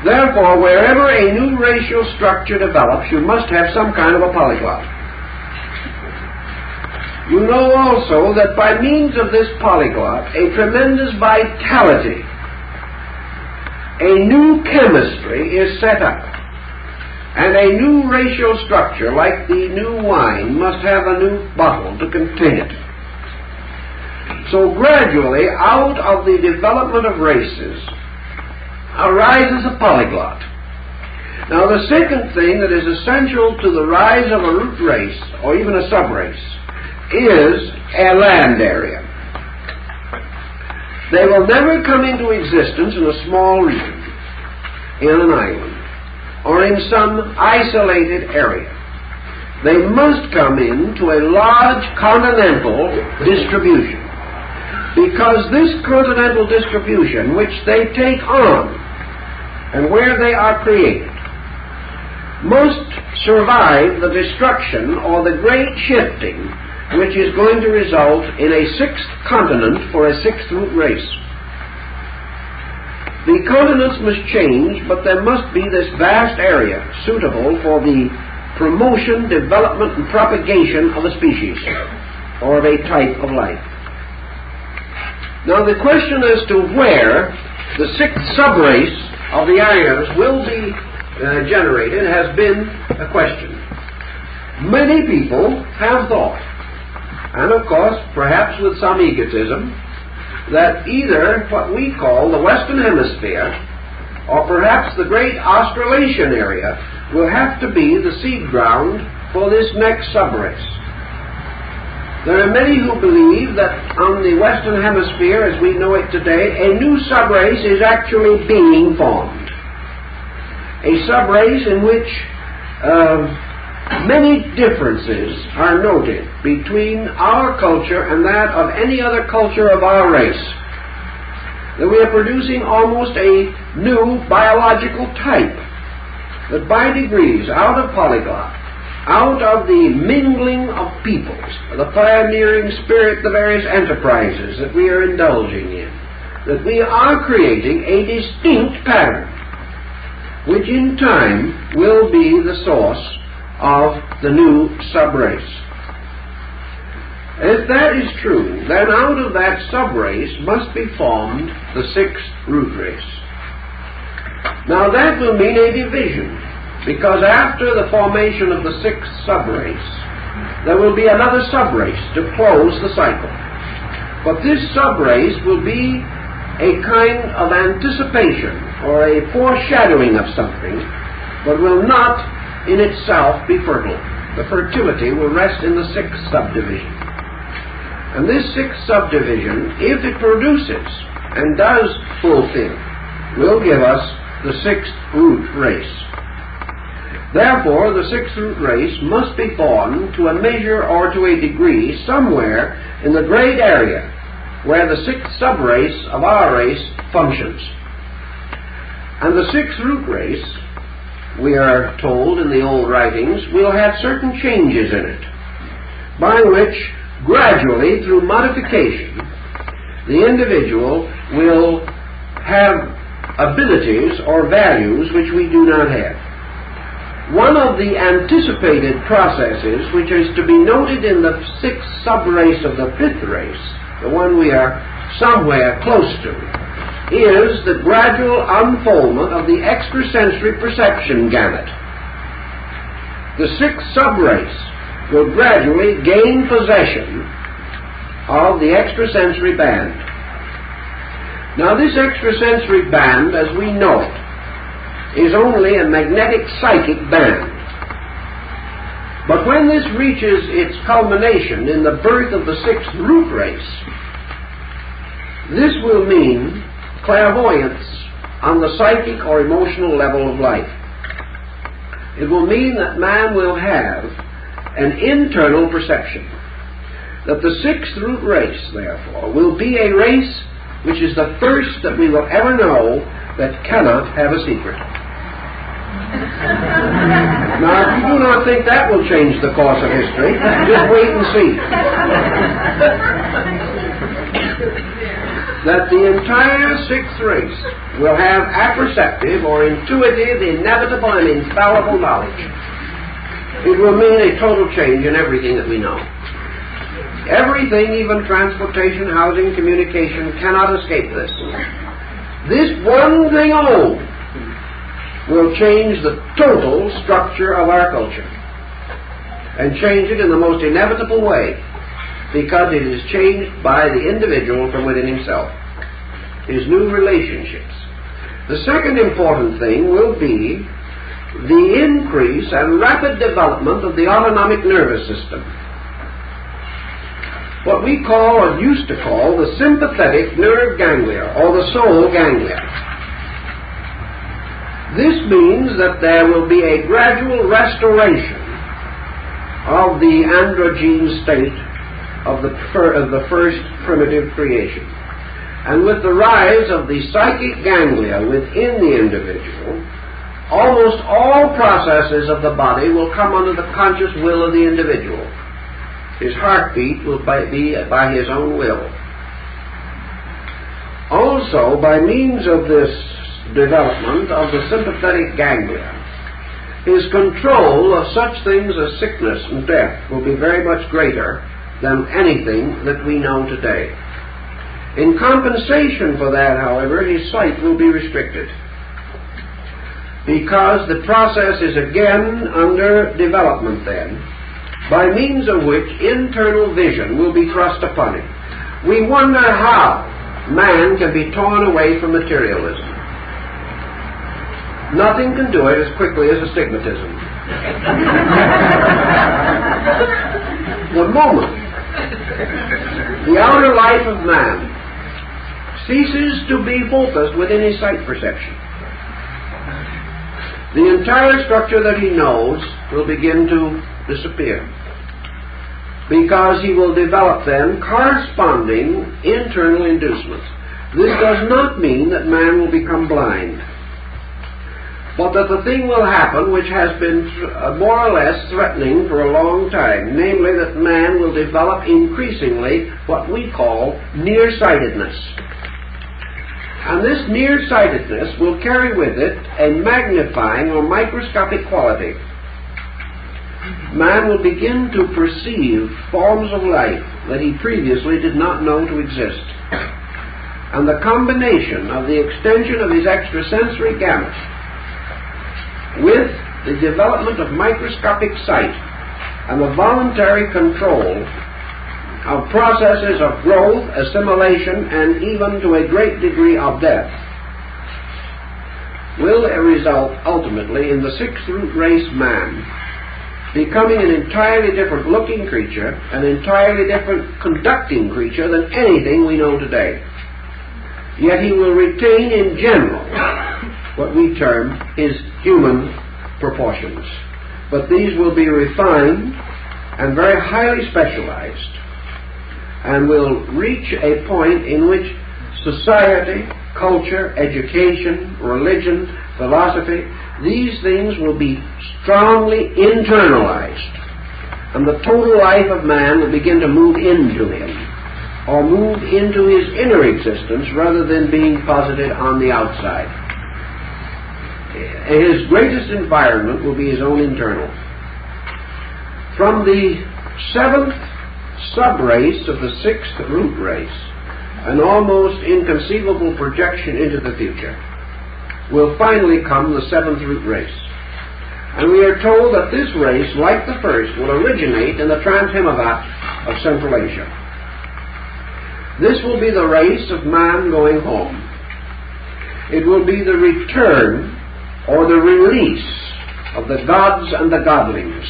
[SPEAKER 1] Therefore, wherever a new racial structure develops, you must have some kind of a polyglot. You know also that by means of this polyglot, a tremendous vitality, a new chemistry is set up, and a new racial structure, like the new wine, must have a new bottle to contain it. So gradually, out of the development of races, arises a polyglot. Now, the second thing that is essential to the rise of a root race, or even a subrace, is a land area. They will never come into existence in a small region, in an island, or in some isolated area. They must come into a large continental distribution, because this continental distribution, which they take on, and where they are created, must survive the destruction or the great shifting which is going to result in a sixth continent for a sixth root race. The continents must change, but there must be this vast area suitable for the promotion, development, and propagation of a species, or of a type of life. Now, the question as to where the sixth subrace of the Aryans will be generated has been a question. Many people have thought, and of course, perhaps with some egotism, that either what we call the Western Hemisphere, or perhaps the great Australasian area, will have to be the seed ground for this next subrace. There are many who believe that on the Western Hemisphere, as we know it today, a new subrace is actually being formed. A subrace in which many differences are noted between our culture and that of any other culture of our race. That we are producing almost a new biological type, that by degrees, out of polyglot, out of the mingling of peoples, the pioneering spirit, the various enterprises that we are indulging in, that we are creating a distinct pattern, which in time will be the source of the new subrace. If that is true, then out of that subrace must be formed the sixth root race. Now that will mean a division, because after the formation of the sixth subrace, there will be another subrace to close the cycle. But this subrace will be a kind of anticipation or a foreshadowing of something, but will not in itself be fertile. The fertility will rest in the sixth subdivision. And this sixth subdivision, if it produces and does fulfill, will give us the sixth root race. Therefore, the sixth root race must be formed to a measure or to a degree somewhere in the great area where the sixth subrace of our race functions. And the sixth root race, we are told in the old writings, will have certain changes in it, by which gradually, through modification, the individual will have abilities or values which we do not have. One of the anticipated processes, which is to be noted in the sixth subrace of the fifth race, the one we are somewhere close to, is the gradual unfoldment of the extrasensory perception gamut. The sixth subrace will gradually gain possession of the extrasensory band. Now, this extrasensory band, as we know it, is only a magnetic psychic band. But when this reaches its culmination in the birth of the sixth root race, this will mean clairvoyance on the psychic or emotional level of life. It will mean that man will have an internal perception. That the sixth root race, therefore, will be a race which is the first that we will ever know that cannot have a secret. Now, if you do not think that will change the course of history, just wait and see. that the entire sixth race will have apperceptive or intuitive, inevitable, and infallible knowledge. It will mean a total change in everything that we know. Everything, even transportation, housing, communication, cannot escape this. This one thing alone will change the total structure of our culture, and change it in the most inevitable way, because it is changed by the individual from within himself, his new relationships. The second important thing will be the increase and rapid development of the autonomic nervous system, what we call, or used to call, the sympathetic nerve ganglia, or the soul ganglia. This means that there will be a gradual restoration of the androgyne state of the first primitive creation. And with the rise of the psychic ganglia within the individual, almost all processes of the body will come under the conscious will of the individual. His heartbeat will be by his own will. Also, by means of this development of the sympathetic ganglia, his control of such things as sickness and death will be very much greater than anything that we know today. In compensation for that, however, his sight will be restricted, because the process is again under development then, by means of which internal vision will be thrust upon him. We wonder how man can be torn away from materialism. Nothing can do it as quickly as astigmatism. The moment the outer life of man ceases to be focused within his sight perception, the entire structure that he knows will begin to disappear, because he will develop then corresponding internal inducements. This does not mean that man will become blind, but that the thing will happen which has been more or less threatening for a long time, namely that man will develop increasingly what we call nearsightedness. And this nearsightedness will carry with it a magnifying or microscopic quality. Man will begin to perceive forms of life that he previously did not know to exist. And the combination of the extension of his extrasensory gamut with the development of microscopic sight and the voluntary control of processes of growth, assimilation, and even to a great degree of death will result ultimately in the sixth root race man becoming an entirely different looking creature, an entirely different conducting creature than anything we know today. Yet he will retain in general what we term his human proportions. But these will be refined and very highly specialized, and will reach a point in which society, culture, education, religion, philosophy, these things will be strongly internalized, and the total life of man will begin to move into him, or move into his inner existence rather than being posited on the outside. His greatest environment will be his own internal. From the seventh sub-race of the sixth root race, an almost inconceivable projection into the future, will finally come the seventh root race. And we are told that this race, like the first, will originate in the Trans-Himavad of Central Asia. This will be the race of man going home. It will be the return or the release of the gods and the godlings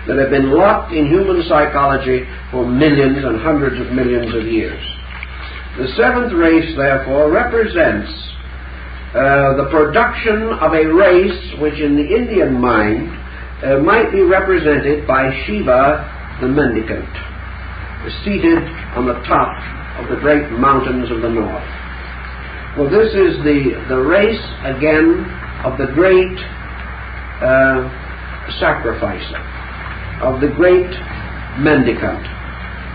[SPEAKER 1] that have been locked in human psychology for millions and hundreds of millions of years. The seventh race, therefore, represents the production of a race which in the Indian mind might be represented by Shiva the mendicant, seated on the top of the great mountains of the north. Well, this is the race, again, of the great sacrificer, of the great mendicant.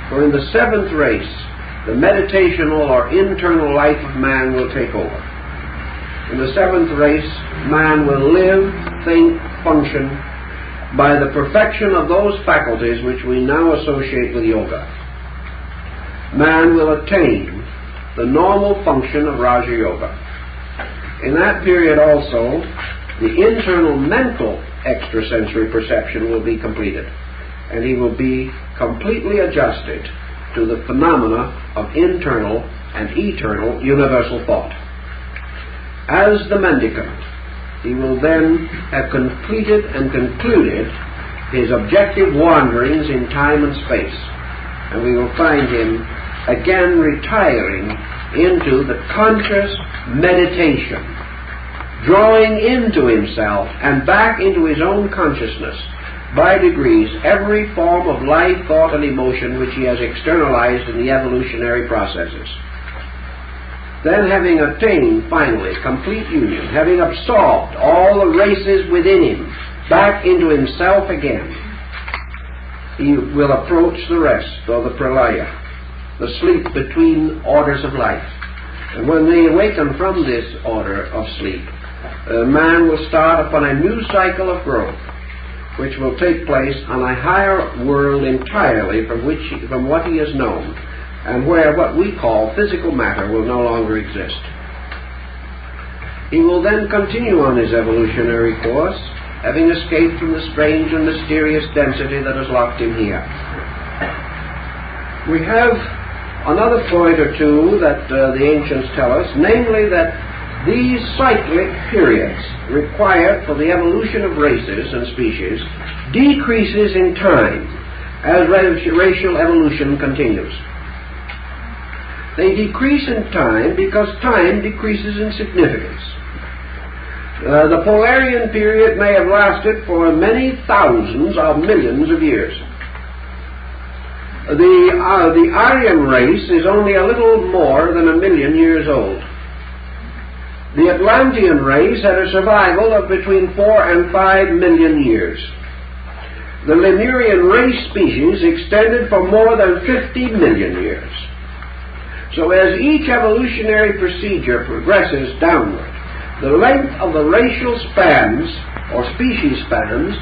[SPEAKER 1] For in the seventh race, the meditational or internal life of man will take over. In the seventh race, man will live, think, function by the perfection of those faculties which we now associate with yoga. Man will attain the normal function of Raja Yoga. In that period also, the internal mental extrasensory perception will be completed, and he will be completely adjusted to the phenomena of internal and eternal universal thought. As the mendicant, he will then have completed and concluded his objective wanderings in time and space, and we will find him again retiring into the conscious meditation, drawing into himself and back into his own consciousness by degrees every form of life, thought, and emotion which he has externalized in the evolutionary processes. Then, having attained finally complete union, having absorbed all the races within him back into himself again, he will approach the rest, or the pralaya, the sleep between orders of life. And when they awaken from this order of sleep, man will start upon a new cycle of growth, which will take place on a higher world entirely from what he has known, and where what we call physical matter will no longer exist. He will then continue on his evolutionary course, having escaped from the strange and mysterious density that has locked him here. We have another point or two that the ancients tell us, namely that these cyclic periods required for the evolution of races and species decreases in time as racial evolution continues. They decrease in time because time decreases in significance. The Polarian period may have lasted for many thousands of millions of years. The Aryan race is only a little more than 1 million years old. The Atlantean race had a survival of between 4 and 5 million years. The Lemurian race species extended for more than 50 million years. So as each evolutionary procedure progresses downward, the length of the racial spans, or species spans,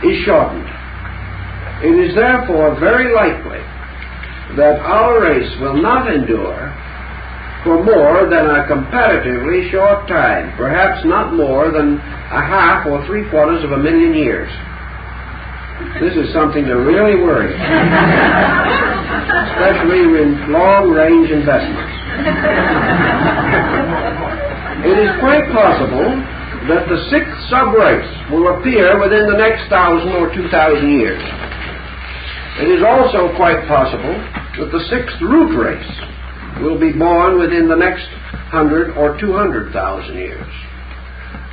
[SPEAKER 1] is shortened. It is therefore very likely that our race will not endure for more than a comparatively short time, perhaps not more than a half or 3/4 of a million years. This is something to really worry about, especially in long-range investments. It is quite possible that the sixth sub-race will appear within the next 1,000 or 2,000 years. It is also quite possible that the sixth root race will be born within the next 100 or 200,000 years,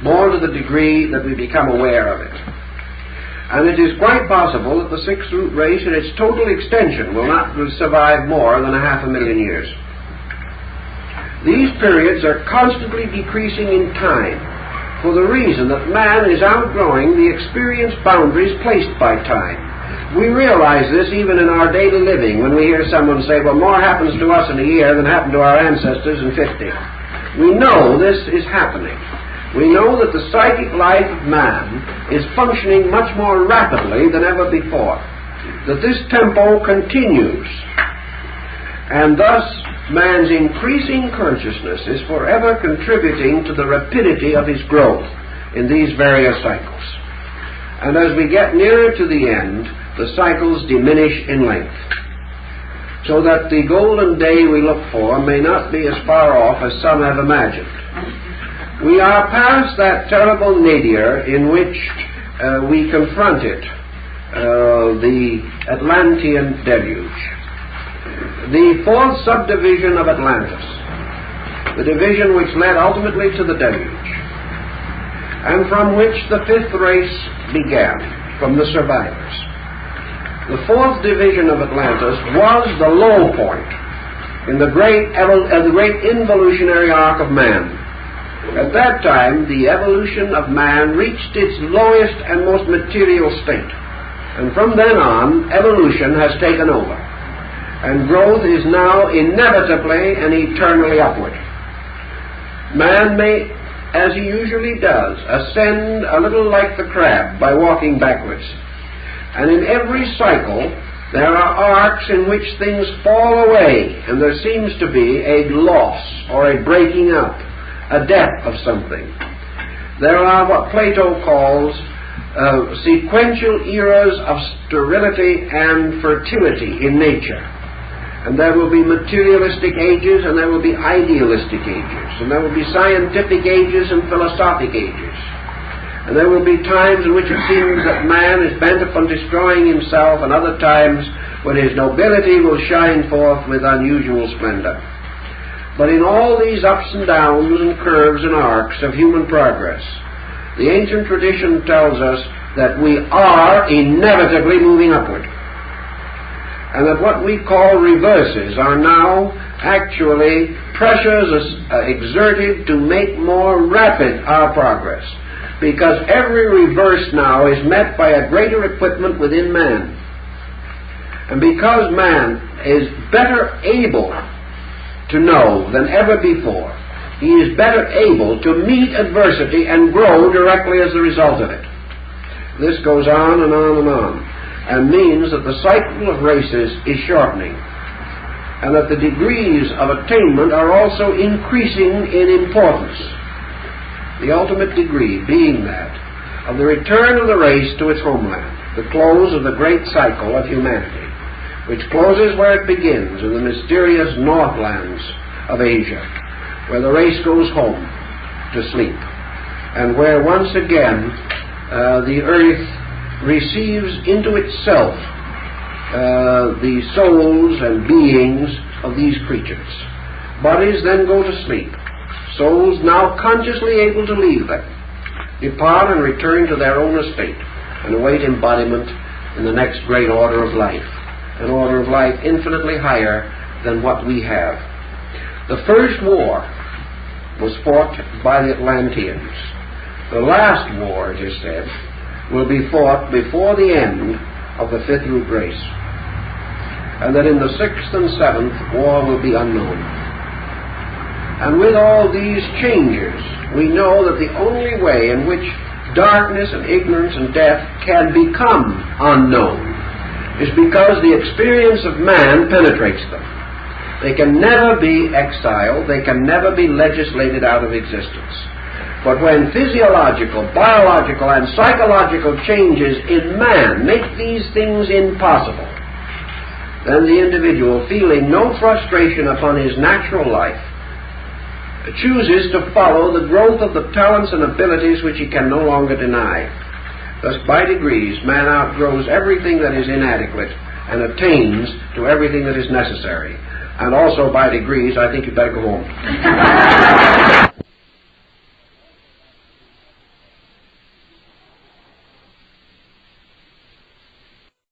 [SPEAKER 1] more to the degree that we become aware of it. And it is quite possible that the sixth root race in its total extension will not survive more than 500,000 years. These periods are constantly decreasing in time for the reason that man is outgrowing the experience boundaries placed by time. We realize this even in our daily living when we hear someone say, well, more happens to us in a year than happened to our ancestors in 50. We know this is happening. We know that the psychic life of man is functioning much more rapidly than ever before, that this tempo continues, and thus man's increasing consciousness is forever contributing to the rapidity of his growth in these various cycles. And as we get nearer to the end, the cycles diminish in length, so that the golden day we look for may not be as far off as some have imagined. We are past that terrible nadir in which we confronted the Atlantean deluge. The fourth subdivision of Atlantis, the division which led ultimately to the deluge, and from which the fifth race began, from the survivors. The fourth division of Atlantis was the low point in the great involutionary arc of man. At that time, the evolution of man reached its lowest and most material state, and from then on, evolution has taken over. And growth is now inevitably and eternally upward. Man may, as he usually does, ascend a little like the crab by walking backwards. And in every cycle, there are arcs in which things fall away, and there seems to be a loss or a breaking up, a death of something. There are what Plato calls sequential eras of sterility and fertility in nature. And there will be materialistic ages, and there will be idealistic ages, and there will be scientific ages and philosophic ages. And there will be times in which it seems that man is bent upon destroying himself, and other times when his nobility will shine forth with unusual splendor. But in all these ups and downs and curves and arcs of human progress, the ancient tradition tells us that we are inevitably moving upward, and that what we call reverses are now actually pressures exerted to make more rapid our progress, because every reverse now is met by a greater equipment within man. And because man is better able to know than ever before, he is better able to meet adversity and grow directly as a result of it. This goes on and on and on, and means that the cycle of races is shortening, and that the degrees of attainment are also increasing in importance. The ultimate degree being that of the return of the race to its homeland, the close of the great cycle of humanity, which closes where it begins, in the mysterious northlands of Asia, where the race goes home to sleep, and where once again the earth receives into itself the souls and beings of these creatures. Bodies then go to sleep. Souls, now consciously able to leave them, depart and return to their own estate and await embodiment in the next great order of life, an order of life infinitely higher than what we have. The first war was fought by the Atlanteans. The last war, it is said, will be fought before the end of the fifth root race, and that in the sixth and seventh war will be unknown. And with all these changes, we know that the only way in which darkness and ignorance and death can become unknown is because the experience of man penetrates them. They can never be exiled, they can never be legislated out of existence. But when physiological, biological, and psychological changes in man make these things impossible, then the individual, feeling no frustration upon his natural life, chooses to follow the growth of the talents and abilities which he can no longer deny. Thus, by degrees, man outgrows everything that is inadequate and attains to everything that is necessary. And also, by degrees, I think you'd better go home.